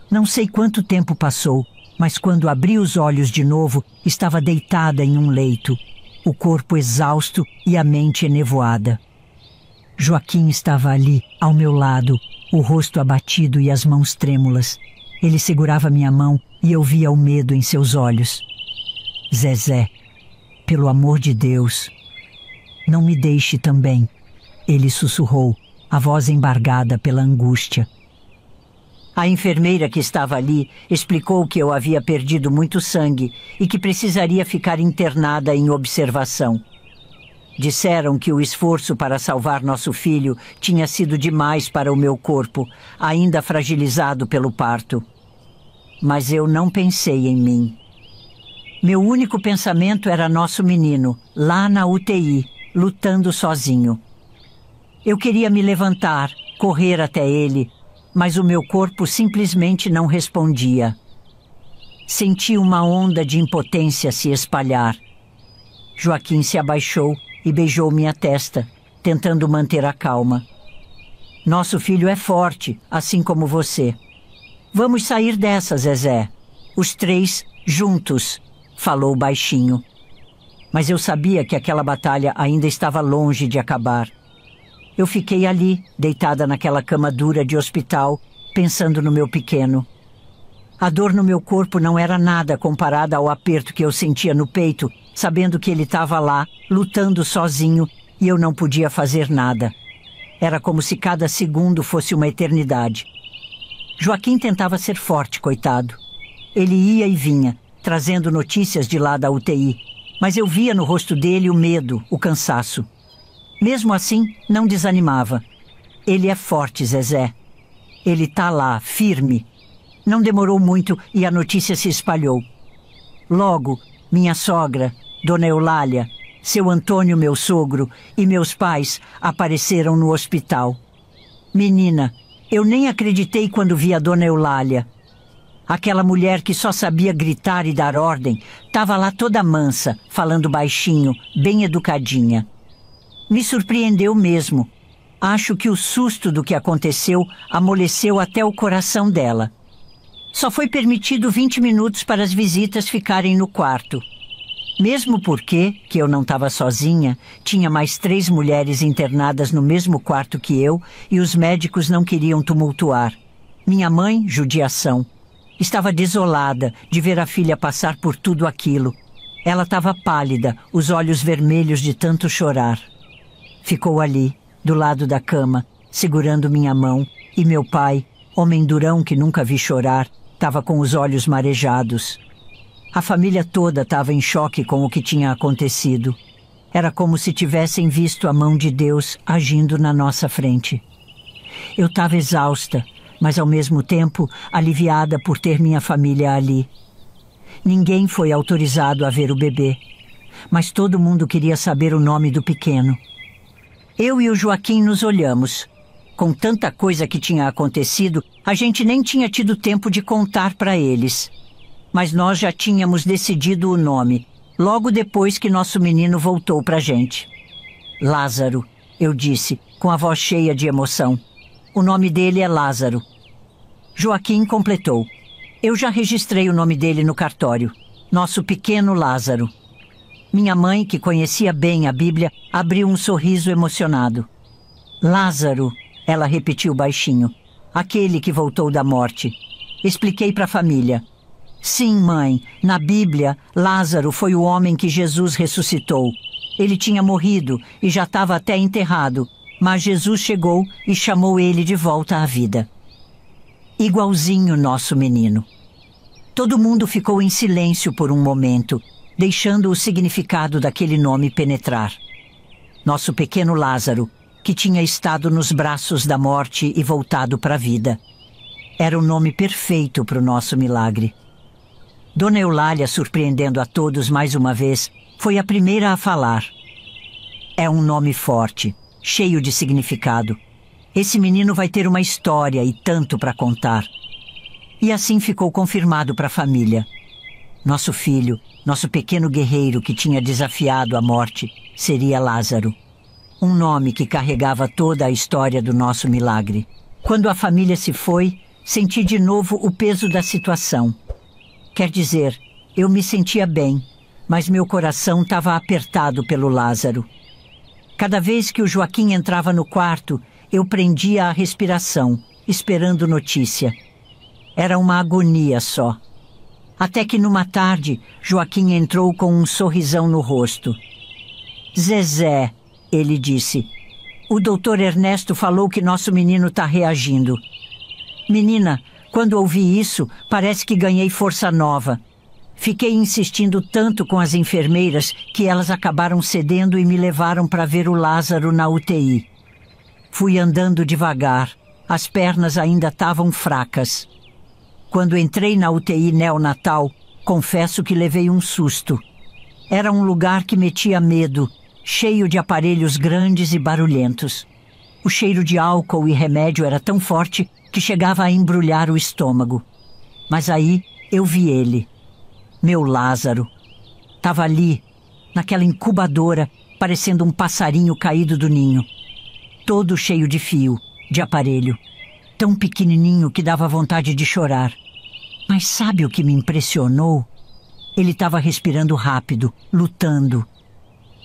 Não sei quanto tempo passou, mas quando abri os olhos de novo, estava deitada em um leito, o corpo exausto e a mente enevoada. Joaquim estava ali, ao meu lado, o rosto abatido e as mãos trêmulas. Ele segurava minha mão e eu via o medo em seus olhos. Zezé, pelo amor de Deus, não me deixe também, ele sussurrou, a voz embargada pela angústia. A enfermeira que estava ali explicou que eu havia perdido muito sangue e que precisaria ficar internada em observação. Disseram que o esforço para salvar nosso filho tinha sido demais para o meu corpo, ainda fragilizado pelo parto. Mas eu não pensei em mim. Meu único pensamento era nosso menino, lá na UTI, lutando sozinho. Eu queria me levantar, correr até ele, mas o meu corpo simplesmente não respondia. Senti uma onda de impotência se espalhar. Joaquim se abaixou e beijou minha testa, tentando manter a calma. Nosso filho é forte, assim como você. Vamos sair dessa, Zezé. Os três juntos, falou baixinho. Mas eu sabia que aquela batalha ainda estava longe de acabar. Eu fiquei ali, deitada naquela cama dura de hospital, pensando no meu pequeno. A dor no meu corpo não era nada comparada ao aperto que eu sentia no peito, sabendo que ele estava lá, lutando sozinho, e eu não podia fazer nada. Era como se cada segundo fosse uma eternidade. Joaquim tentava ser forte, coitado. Ele ia e vinha, trazendo notícias de lá da UTI, mas eu via no rosto dele o medo, o cansaço. Mesmo assim, não desanimava. Ele é forte, Zezé. Ele está lá, firme. Não demorou muito e a notícia se espalhou. Logo, minha sogra, Dona Eulália, seu Antônio, meu sogro, e meus pais apareceram no hospital. Menina, eu nem acreditei quando vi a Dona Eulália. Aquela mulher que só sabia gritar e dar ordem, estava lá toda mansa, falando baixinho, bem educadinha. Me surpreendeu mesmo. Acho que o susto do que aconteceu amoleceu até o coração dela. Só foi permitido 20 minutos para as visitas ficarem no quarto. Mesmo porque, que eu não estava sozinha, tinha mais 3 mulheres internadas no mesmo quarto que eu e os médicos não queriam tumultuar. Minha mãe, judiação. Estava desolada de ver a filha passar por tudo aquilo. Ela estava pálida, os olhos vermelhos de tanto chorar. Ficou ali, do lado da cama, segurando minha mão, e meu pai, homem durão que nunca vi chorar, estava com os olhos marejados. A família toda estava em choque com o que tinha acontecido. Era como se tivessem visto a mão de Deus agindo na nossa frente. Eu estava exausta, mas ao mesmo tempo aliviada por ter minha família ali. Ninguém foi autorizado a ver o bebê, mas todo mundo queria saber o nome do pequeno. Eu e o Joaquim nos olhamos. Com tanta coisa que tinha acontecido, a gente nem tinha tido tempo de contar para eles. Mas nós já tínhamos decidido o nome, logo depois que nosso menino voltou para a gente. Lázaro, eu disse, com a voz cheia de emoção. O nome dele é Lázaro. Joaquim completou. Eu já registrei o nome dele no cartório. Nosso pequeno Lázaro. Minha mãe, que conhecia bem a Bíblia, abriu um sorriso emocionado. Lázaro, ela repetiu baixinho. Aquele que voltou da morte. Expliquei para a família. Sim, mãe, na Bíblia, Lázaro foi o homem que Jesus ressuscitou. Ele tinha morrido e já estava até enterrado, mas Jesus chegou e chamou ele de volta à vida. Igualzinho nosso menino. Todo mundo ficou em silêncio por um momento, deixando o significado daquele nome penetrar. Nosso pequeno Lázaro, que tinha estado nos braços da morte e voltado para a vida. Era o nome perfeito para o nosso milagre. Dona Eulália, surpreendendo a todos mais uma vez, foi a primeira a falar. É um nome forte, cheio de significado. Esse menino vai ter uma história e tanto para contar. E assim ficou confirmado para a família. Nosso filho, nosso pequeno guerreiro que tinha desafiado a morte, seria Lázaro. Um nome que carregava toda a história do nosso milagre. Quando a família se foi, senti de novo o peso da situação. Quer dizer, eu me sentia bem, mas meu coração estava apertado pelo Lázaro. Cada vez que o Joaquim entrava no quarto, eu prendia a respiração, esperando notícia. Era uma agonia só. Até que numa tarde, Joaquim entrou com um sorrisão no rosto. Zezé, ele disse, o doutor Ernesto falou que nosso menino está reagindo. Menina, quando ouvi isso, parece que ganhei força nova. Fiquei insistindo tanto com as enfermeiras que elas acabaram cedendo e me levaram para ver o Lázaro na UTI. Fui andando devagar, as pernas ainda estavam fracas. Quando entrei na UTI neonatal, confesso que levei um susto. Era um lugar que metia medo, cheio de aparelhos grandes e barulhentos. O cheiro de álcool e remédio era tão forte que chegava a embrulhar o estômago. Mas aí eu vi ele. Meu Lázaro. Estava ali, naquela incubadora, parecendo um passarinho caído do ninho. Todo cheio de fio, de aparelho. Tão pequenininho que dava vontade de chorar. Mas sabe o que me impressionou? Ele estava respirando rápido, lutando.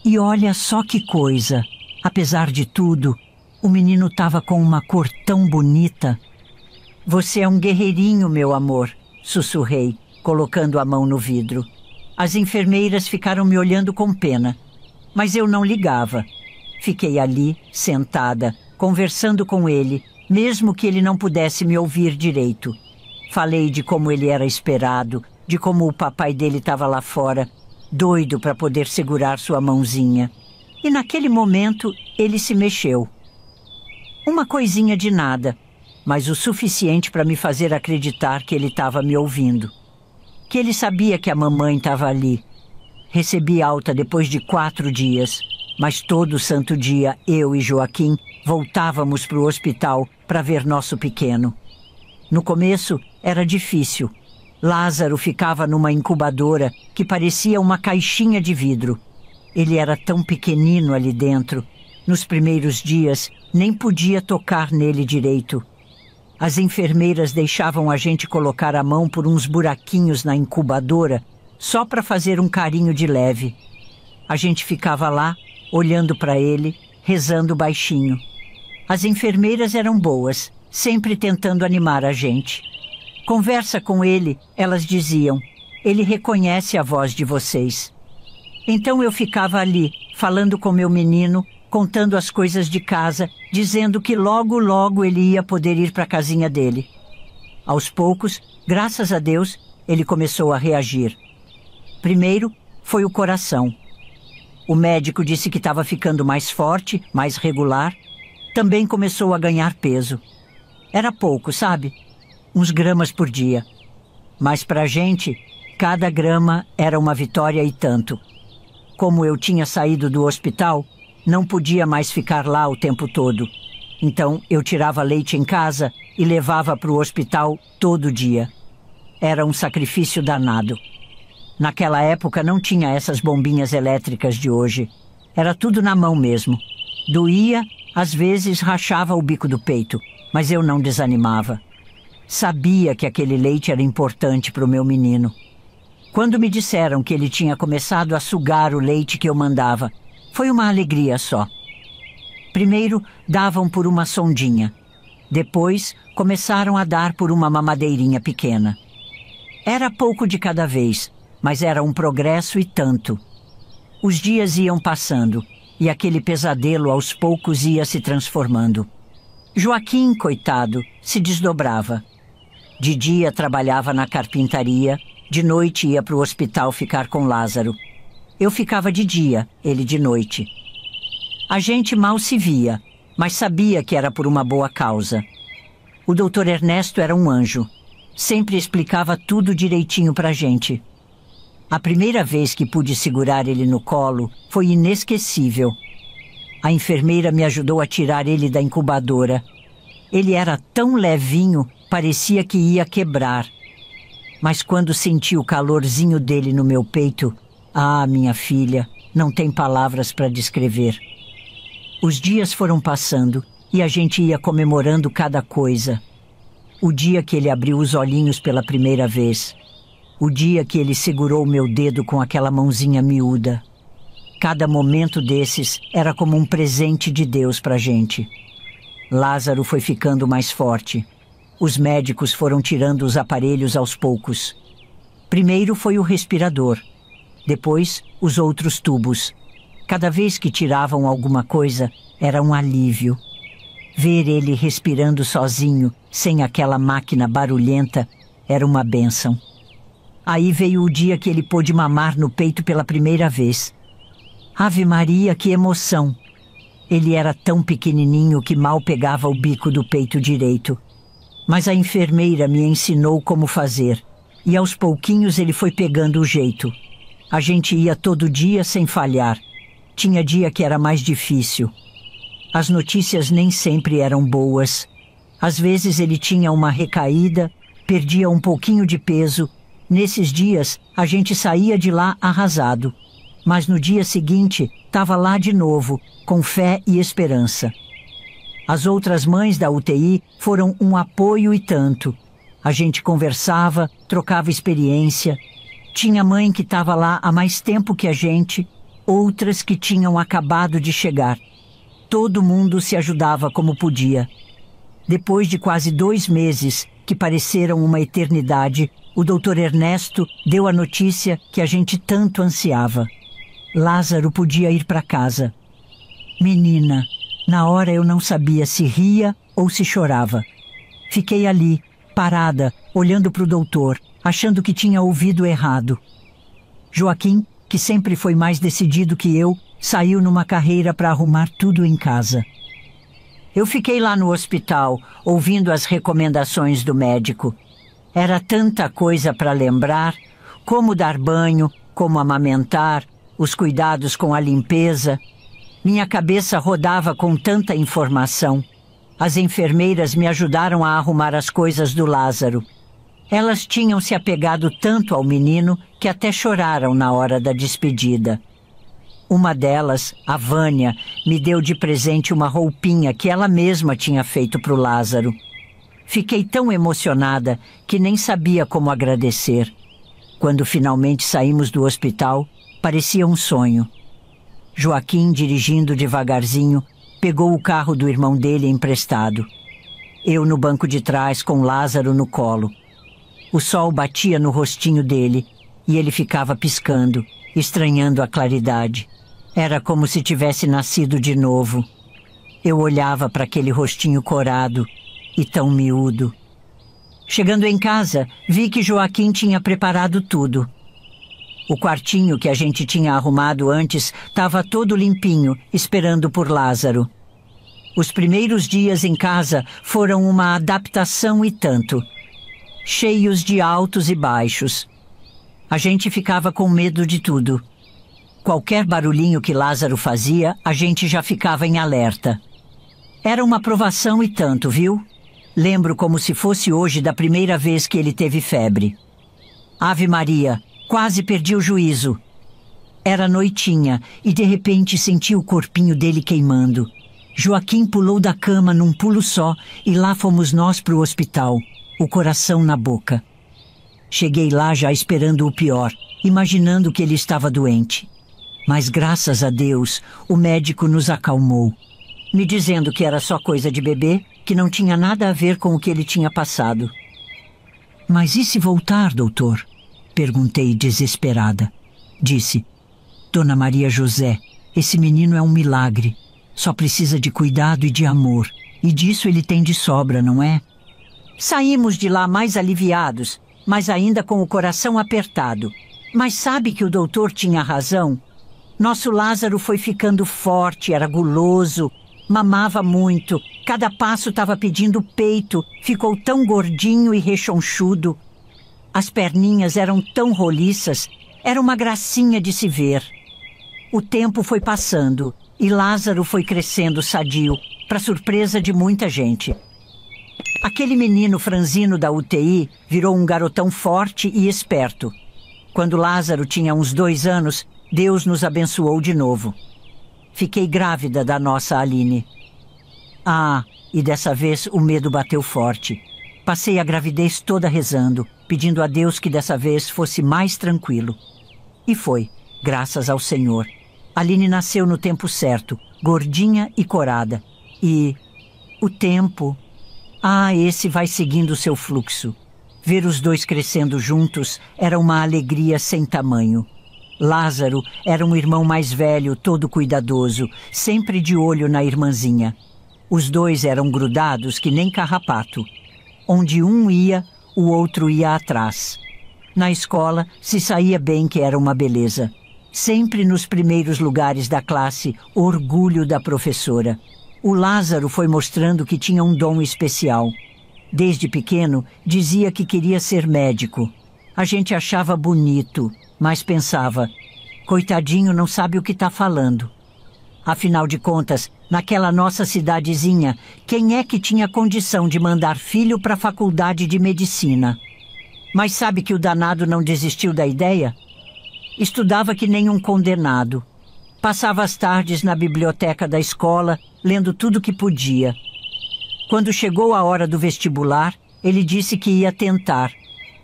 E olha só que coisa. Apesar de tudo, o menino estava com uma cor tão bonita. Você é um guerreirinho, meu amor, sussurrei, colocando a mão no vidro. As enfermeiras ficaram me olhando com pena, mas eu não ligava. Fiquei ali, sentada, conversando com ele, mesmo que ele não pudesse me ouvir direito. Falei de como ele era esperado, de como o papai dele estava lá fora, doido para poder segurar sua mãozinha. E naquele momento, ele se mexeu. Uma coisinha de nada, mas o suficiente para me fazer acreditar que ele estava me ouvindo. Que ele sabia que a mamãe estava ali. Recebi alta depois de 4 dias, mas todo santo dia eu e Joaquim voltávamos para o hospital para ver nosso pequeno. No começo era difícil. Lázaro ficava numa incubadora que parecia uma caixinha de vidro. Ele era tão pequenino ali dentro. Nos primeiros dias, nem podia tocar nele direito. As enfermeiras deixavam a gente colocar a mão por uns buraquinhos na incubadora, só para fazer um carinho de leve. A gente ficava lá, olhando para ele, rezando baixinho. As enfermeiras eram boas, sempre tentando animar a gente. Conversa com ele, elas diziam, ele reconhece a voz de vocês. Então eu ficava ali, falando com meu menino, contando as coisas de casa, dizendo que logo, logo ele ia poder ir para a casinha dele. Aos poucos, graças a Deus, ele começou a reagir. Primeiro, foi o coração. O médico disse que estava ficando mais forte, mais regular. Também começou a ganhar peso. Era pouco, sabe? Uns gramas por dia. Mas para a gente, cada grama era uma vitória e tanto. Como eu tinha saído do hospital, não podia mais ficar lá o tempo todo. Então eu tirava leite em casa e levava para o hospital todo dia. Era um sacrifício danado. Naquela época não tinha essas bombinhas elétricas de hoje. Era tudo na mão mesmo. Doía, às vezes rachava o bico do peito, mas eu não desanimava. Sabia que aquele leite era importante para o meu menino. Quando me disseram que ele tinha começado a sugar o leite que eu mandava, foi uma alegria só. Primeiro, davam por uma sondinha. Depois, começaram a dar por uma mamadeirinha pequena. Era pouco de cada vez, mas era um progresso e tanto. Os dias iam passando e aquele pesadelo aos poucos ia se transformando. Joaquim, coitado, se desdobrava. De dia trabalhava na carpintaria, de noite ia para o hospital ficar com Lázaro. Eu ficava de dia, ele de noite. A gente mal se via, mas sabia que era por uma boa causa. O doutor Ernesto era um anjo. Sempre explicava tudo direitinho para a gente. A primeira vez que pude segurar ele no colo foi inesquecível. A enfermeira me ajudou a tirar ele da incubadora. Ele era tão levinho, parecia que ia quebrar. Mas quando senti o calorzinho dele no meu peito, minha filha, não tem palavras para descrever. Os dias foram passando e a gente ia comemorando cada coisa. O dia que ele abriu os olhinhos pela primeira vez. O dia que ele segurou meu dedo com aquela mãozinha miúda. Cada momento desses era como um presente de Deus pra gente. Lázaro foi ficando mais forte. Os médicos foram tirando os aparelhos aos poucos. Primeiro foi o respirador. Depois, os outros tubos. Cada vez que tiravam alguma coisa, era um alívio. Ver ele respirando sozinho, sem aquela máquina barulhenta, era uma bênção. Aí veio o dia que ele pôde mamar no peito pela primeira vez. Ave Maria, que emoção! Ele era tão pequenininho que mal pegava o bico do peito direito. Mas a enfermeira me ensinou como fazer, e aos pouquinhos ele foi pegando o jeito. A gente ia todo dia sem falhar. Tinha dia que era mais difícil. As notícias nem sempre eram boas. Às vezes ele tinha uma recaída, perdia um pouquinho de peso. Nesses dias, a gente saía de lá arrasado. Mas no dia seguinte, estava lá de novo, com fé e esperança. As outras mães da UTI foram um apoio e tanto. A gente conversava, trocava experiência. Tinha mãe que estava lá há mais tempo que a gente, outras que tinham acabado de chegar. Todo mundo se ajudava como podia. Depois de quase 2 meses, que pareceram uma eternidade, o doutor Ernesto deu a notícia que a gente tanto ansiava. Lázaro podia ir para casa. Menina, na hora eu não sabia se ria ou se chorava. Fiquei ali, parada, olhando para o doutor, achando que tinha ouvido errado. Joaquim, que sempre foi mais decidido que eu, saiu numa carreira para arrumar tudo em casa. Eu fiquei lá no hospital, ouvindo as recomendações do médico. Era tanta coisa para lembrar, como dar banho, como amamentar, os cuidados com a limpeza. Minha cabeça rodava com tanta informação. As enfermeiras me ajudaram a arrumar as coisas do Lázaro. Elas tinham se apegado tanto ao menino que até choraram na hora da despedida. Uma delas, a Vânia, me deu de presente uma roupinha que ela mesma tinha feito para o Lázaro. Fiquei tão emocionada que nem sabia como agradecer. Quando finalmente saímos do hospital, parecia um sonho. Joaquim, dirigindo devagarzinho, pegou o carro do irmão dele emprestado. Eu no banco de trás com Lázaro no colo. O sol batia no rostinho dele e ele ficava piscando, estranhando a claridade. Era como se tivesse nascido de novo. Eu olhava para aquele rostinho corado e tão miúdo. Chegando em casa, vi que Joaquim tinha preparado tudo. O quartinho que a gente tinha arrumado antes estava todo limpinho, esperando por Lázaro. Os primeiros dias em casa foram uma adaptação e tanto, cheios de altos e baixos. A gente ficava com medo de tudo. Qualquer barulhinho que Lázaro fazia, a gente já ficava em alerta. Era uma provação e tanto, viu? Lembro como se fosse hoje da primeira vez que ele teve febre. Ave Maria, quase perdi o juízo. Era noitinha e de repente senti o corpinho dele queimando. Joaquim pulou da cama num pulo só e lá fomos nós para o hospital, o coração na boca. Cheguei lá já esperando o pior, imaginando que ele estava doente. Mas graças a Deus, o médico nos acalmou, me dizendo que era só coisa de bebê, que não tinha nada a ver com o que ele tinha passado. Mas e se voltar, doutor? Perguntei desesperada. Disse, Dona Maria José, esse menino é um milagre. Só precisa de cuidado e de amor. E disso ele tem de sobra, não é? Saímos de lá mais aliviados, mas ainda com o coração apertado. Mas sabe que o doutor tinha razão? Nosso Lázaro foi ficando forte, era guloso, mamava muito, cada passo estava pedindo peito, ficou tão gordinho e rechonchudo. As perninhas eram tão roliças, era uma gracinha de se ver. O tempo foi passando e Lázaro foi crescendo sadio, para surpresa de muita gente. Aquele menino franzino da UTI virou um garotão forte e esperto. Quando Lázaro tinha uns 2 anos, Deus nos abençoou de novo. Fiquei grávida da nossa Aline. E dessa vez o medo bateu forte. Passei a gravidez toda rezando, pedindo a Deus que dessa vez fosse mais tranquilo. E foi, graças ao Senhor. Aline nasceu no tempo certo, gordinha e corada. E o tempo... esse vai seguindo o seu fluxo. Ver os dois crescendo juntos era uma alegria sem tamanho. Lázaro era um irmão mais velho, todo cuidadoso, sempre de olho na irmãzinha. Os dois eram grudados que nem carrapato. Onde um ia, o outro ia atrás. Na escola, se saía bem, que era uma beleza. Sempre nos primeiros lugares da classe, orgulho da professora. O Lázaro foi mostrando que tinha um dom especial. Desde pequeno, dizia que queria ser médico. A gente achava bonito, mas pensava, coitadinho, não sabe o que está falando. Afinal de contas, naquela nossa cidadezinha, quem é que tinha condição de mandar filho para a faculdade de medicina? Mas sabe que o danado não desistiu da ideia? Estudava que nem um condenado. Passava as tardes na biblioteca da escola, lendo tudo que podia. Quando chegou a hora do vestibular, ele disse que ia tentar.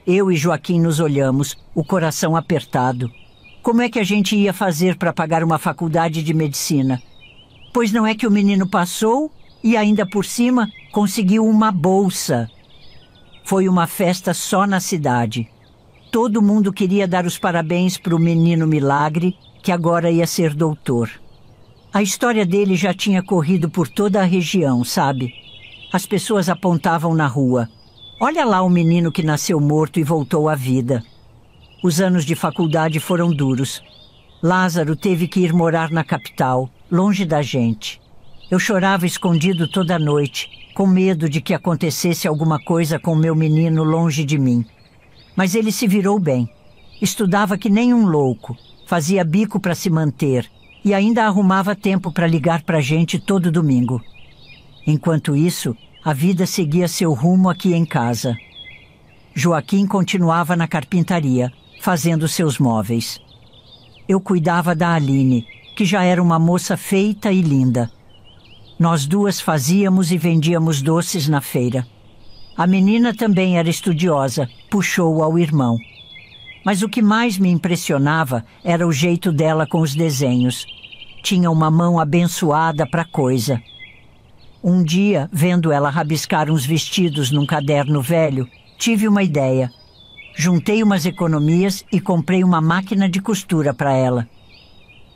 Eu e Joaquim nos olhamos, o coração apertado. Como é que a gente ia fazer para pagar uma faculdade de medicina? Pois não é que o menino passou e ainda por cima conseguiu uma bolsa. Foi uma festa só na cidade. Todo mundo queria dar os parabéns para o menino milagre, que agora ia ser doutor. A história dele já tinha corrido por toda a região, sabe? As pessoas apontavam na rua. Olha lá o menino que nasceu morto e voltou à vida. Os anos de faculdade foram duros. Lázaro teve que ir morar na capital, longe da gente. Eu chorava escondido toda noite, com medo de que acontecesse alguma coisa com meu menino longe de mim. Mas ele se virou bem. Estudava que nem um louco, fazia bico para se manter e ainda arrumava tempo para ligar para a gente todo domingo. Enquanto isso, a vida seguia seu rumo aqui em casa. Joaquim continuava na carpintaria, fazendo seus móveis. Eu cuidava da Aline, que já era uma moça feita e linda. Nós duas fazíamos e vendíamos doces na feira. A menina também era estudiosa, puxou ao irmão. Mas o que mais me impressionava era o jeito dela com os desenhos. Tinha uma mão abençoada para coisa. Um dia, vendo ela rabiscar uns vestidos num caderno velho, tive uma ideia. Juntei umas economias e comprei uma máquina de costura para ela.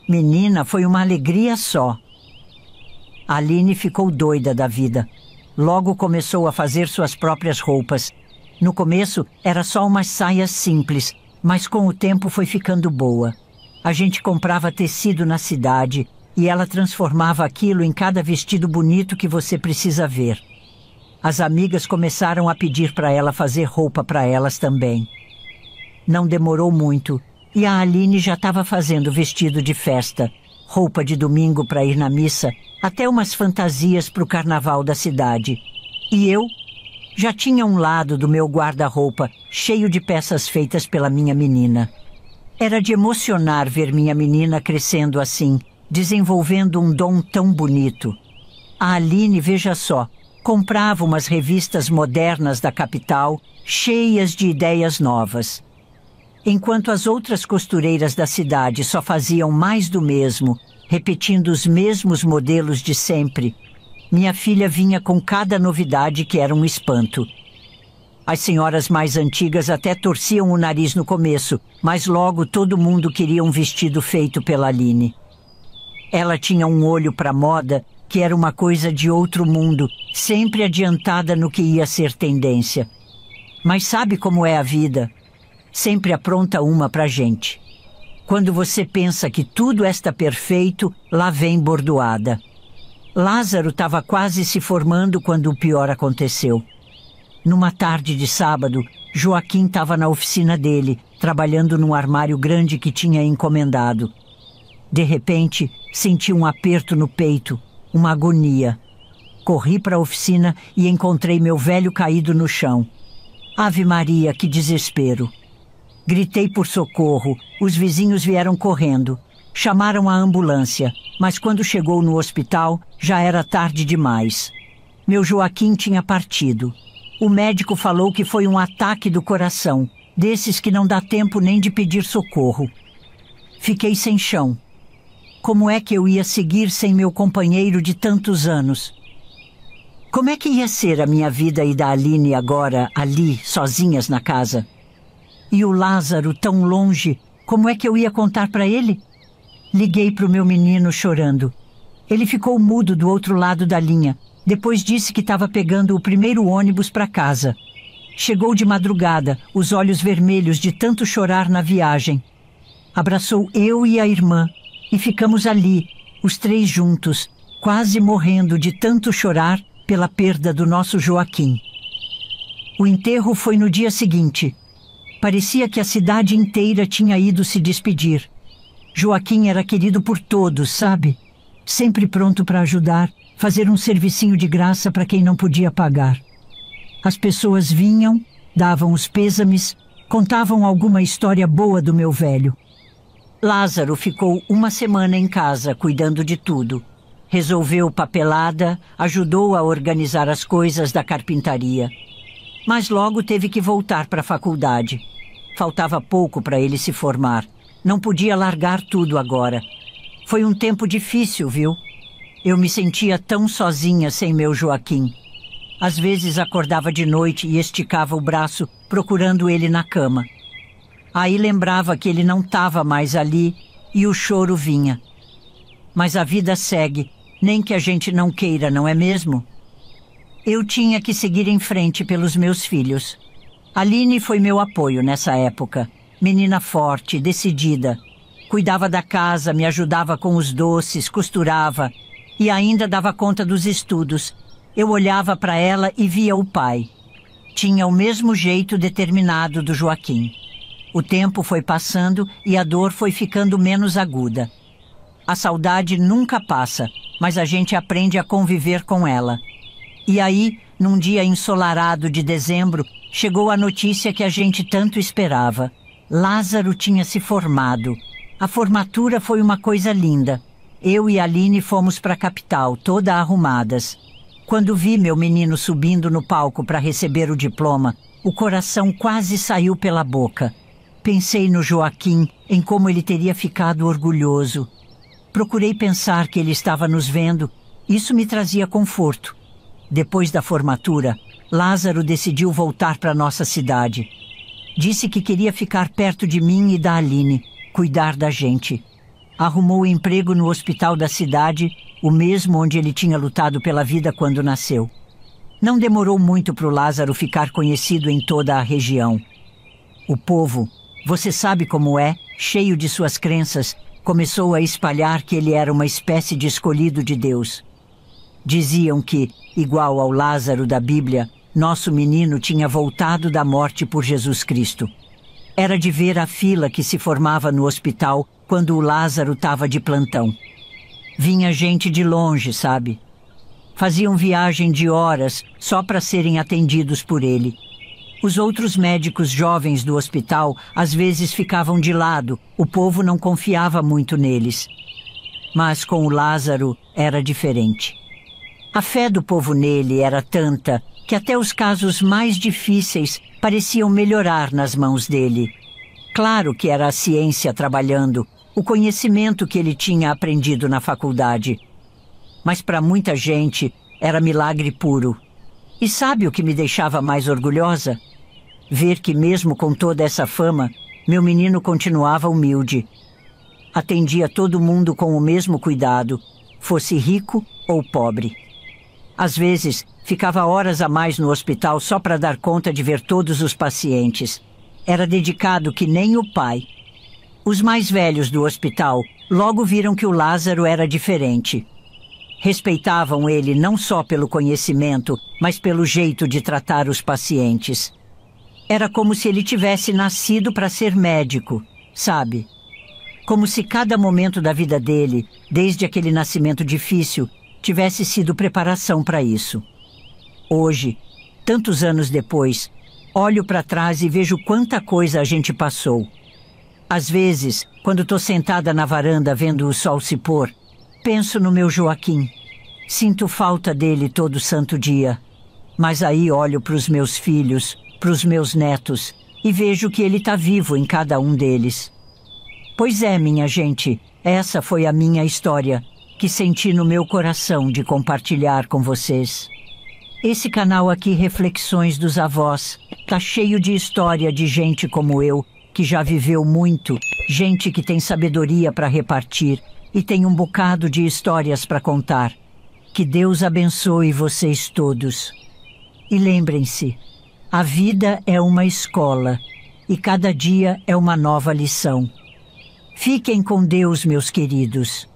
Menina, foi uma alegria só. A Aline ficou doida da vida. Logo começou a fazer suas próprias roupas. No começo, era só umas saias simples, mas com o tempo foi ficando boa. A gente comprava tecido na cidade e ela transformava aquilo em cada vestido bonito que você precisa ver. As amigas começaram a pedir para ela fazer roupa para elas também. Não demorou muito e a Aline já estava fazendo vestido de festa, roupa de domingo para ir na missa, até umas fantasias para o carnaval da cidade. E eu já tinha um lado do meu guarda-roupa cheio de peças feitas pela minha menina. Era de emocionar ver minha menina crescendo assim, desenvolvendo um dom tão bonito. A Aline, veja só, comprava umas revistas modernas da capital, cheias de ideias novas. Enquanto as outras costureiras da cidade só faziam mais do mesmo, repetindo os mesmos modelos de sempre, minha filha vinha com cada novidade que era um espanto. As senhoras mais antigas até torciam o nariz no começo, mas logo todo mundo queria um vestido feito pela Aline. Ela tinha um olho para moda que era uma coisa de outro mundo, sempre adiantada no que ia ser tendência. Mas sabe como é a vida? Sempre apronta uma pra gente. Quando você pensa que tudo está perfeito, lá vem bordoada. Lázaro estava quase se formando quando o pior aconteceu. Numa tarde de sábado, Joaquim estava na oficina dele, trabalhando num armário grande que tinha encomendado. De repente, senti um aperto no peito, uma agonia. Corri para a oficina e encontrei meu velho caído no chão. Ave Maria, que desespero! Gritei por socorro, os vizinhos vieram correndo. Chamaram a ambulância, mas quando chegou no hospital, já era tarde demais. Meu Joaquim tinha partido. O médico falou que foi um ataque do coração, desses que não dá tempo nem de pedir socorro. Fiquei sem chão. Como é que eu ia seguir sem meu companheiro de tantos anos? Como é que ia ser a minha vida e da Aline agora, ali, sozinhas na casa? E o Lázaro tão longe, como é que eu ia contar para ele? Liguei para o meu menino chorando. Ele ficou mudo do outro lado da linha. Depois disse que estava pegando o primeiro ônibus para casa. Chegou de madrugada, os olhos vermelhos de tanto chorar na viagem. Abraçou eu e a irmã e ficamos ali, os três juntos, quase morrendo de tanto chorar pela perda do nosso Joaquim. O enterro foi no dia seguinte. Parecia que a cidade inteira tinha ido se despedir. Joaquim era querido por todos, sabe? Sempre pronto para ajudar, fazer um servicinho de graça para quem não podia pagar. As pessoas vinham, davam os pêsames, contavam alguma história boa do meu velho. Lázaro ficou uma semana em casa, cuidando de tudo. Resolveu papelada, ajudou a organizar as coisas da carpintaria. Mas logo teve que voltar para a faculdade. Faltava pouco para ele se formar. Não podia largar tudo agora. Foi um tempo difícil, viu? Eu me sentia tão sozinha sem meu Joaquim. Às vezes acordava de noite e esticava o braço procurando ele na cama. Aí lembrava que ele não estava mais ali e o choro vinha. Mas a vida segue, nem que a gente não queira, não é mesmo? Eu tinha que seguir em frente pelos meus filhos. Aline foi meu apoio nessa época. Menina forte, decidida. Cuidava da casa, me ajudava com os doces, costurava e ainda dava conta dos estudos. Eu olhava para ela e via o pai. Tinha o mesmo jeito determinado do Joaquim. O tempo foi passando e a dor foi ficando menos aguda. A saudade nunca passa, mas a gente aprende a conviver com ela. E aí, num dia ensolarado de dezembro, chegou a notícia que a gente tanto esperava. Lázaro tinha se formado. A formatura foi uma coisa linda. Eu e a Aline fomos para a capital, toda arrumadas. Quando vi meu menino subindo no palco para receber o diploma, o coração quase saiu pela boca. Pensei no Joaquim, em como ele teria ficado orgulhoso. Procurei pensar que ele estava nos vendo. Isso me trazia conforto. Depois da formatura, Lázaro decidiu voltar para nossa cidade. Disse que queria ficar perto de mim e da Aline, cuidar da gente. Arrumou emprego no hospital da cidade, o mesmo onde ele tinha lutado pela vida quando nasceu. Não demorou muito para o Lázaro ficar conhecido em toda a região. O povo, você sabe como é, cheio de suas crenças, começou a espalhar que ele era uma espécie de escolhido de Deus. Diziam que, igual ao Lázaro da Bíblia, nosso menino tinha voltado da morte por Jesus Cristo. Era de ver a fila que se formava no hospital quando o Lázaro estava de plantão. Vinha gente de longe, sabe? Faziam viagem de horas só para serem atendidos por ele. Os outros médicos jovens do hospital às vezes ficavam de lado, o povo não confiava muito neles. Mas com o Lázaro era diferente. A fé do povo nele era tanta que até os casos mais difíceis pareciam melhorar nas mãos dele. Claro que era a ciência trabalhando, o conhecimento que ele tinha aprendido na faculdade. Mas para muita gente era milagre puro. E sabe o que me deixava mais orgulhosa? Ver que mesmo com toda essa fama, meu menino continuava humilde. Atendia todo mundo com o mesmo cuidado, fosse rico ou pobre. Às vezes, ficava horas a mais no hospital só para dar conta de ver todos os pacientes. Era dedicado que nem o pai. Os mais velhos do hospital logo viram que o Lázaro era diferente. Respeitavam ele não só pelo conhecimento, mas pelo jeito de tratar os pacientes. Era como se ele tivesse nascido para ser médico, sabe? Como se cada momento da vida dele, desde aquele nascimento difícil, tivesse sido preparação para isso. Hoje, tantos anos depois, olho para trás e vejo quanta coisa a gente passou. Às vezes, quando estou sentada na varanda vendo o sol se pôr, penso no meu Joaquim. Sinto falta dele todo santo dia. Mas aí olho para os meus filhos, para os meus netos, e vejo que ele está vivo em cada um deles. Pois é, minha gente, essa foi a minha história, que senti no meu coração de compartilhar com vocês. Esse canal aqui, Reflexões dos Avós, tá cheio de história de gente como eu, que já viveu muito, gente que tem sabedoria para repartir e tem um bocado de histórias para contar. Que Deus abençoe vocês todos. E lembrem-se, a vida é uma escola e cada dia é uma nova lição. Fiquem com Deus, meus queridos.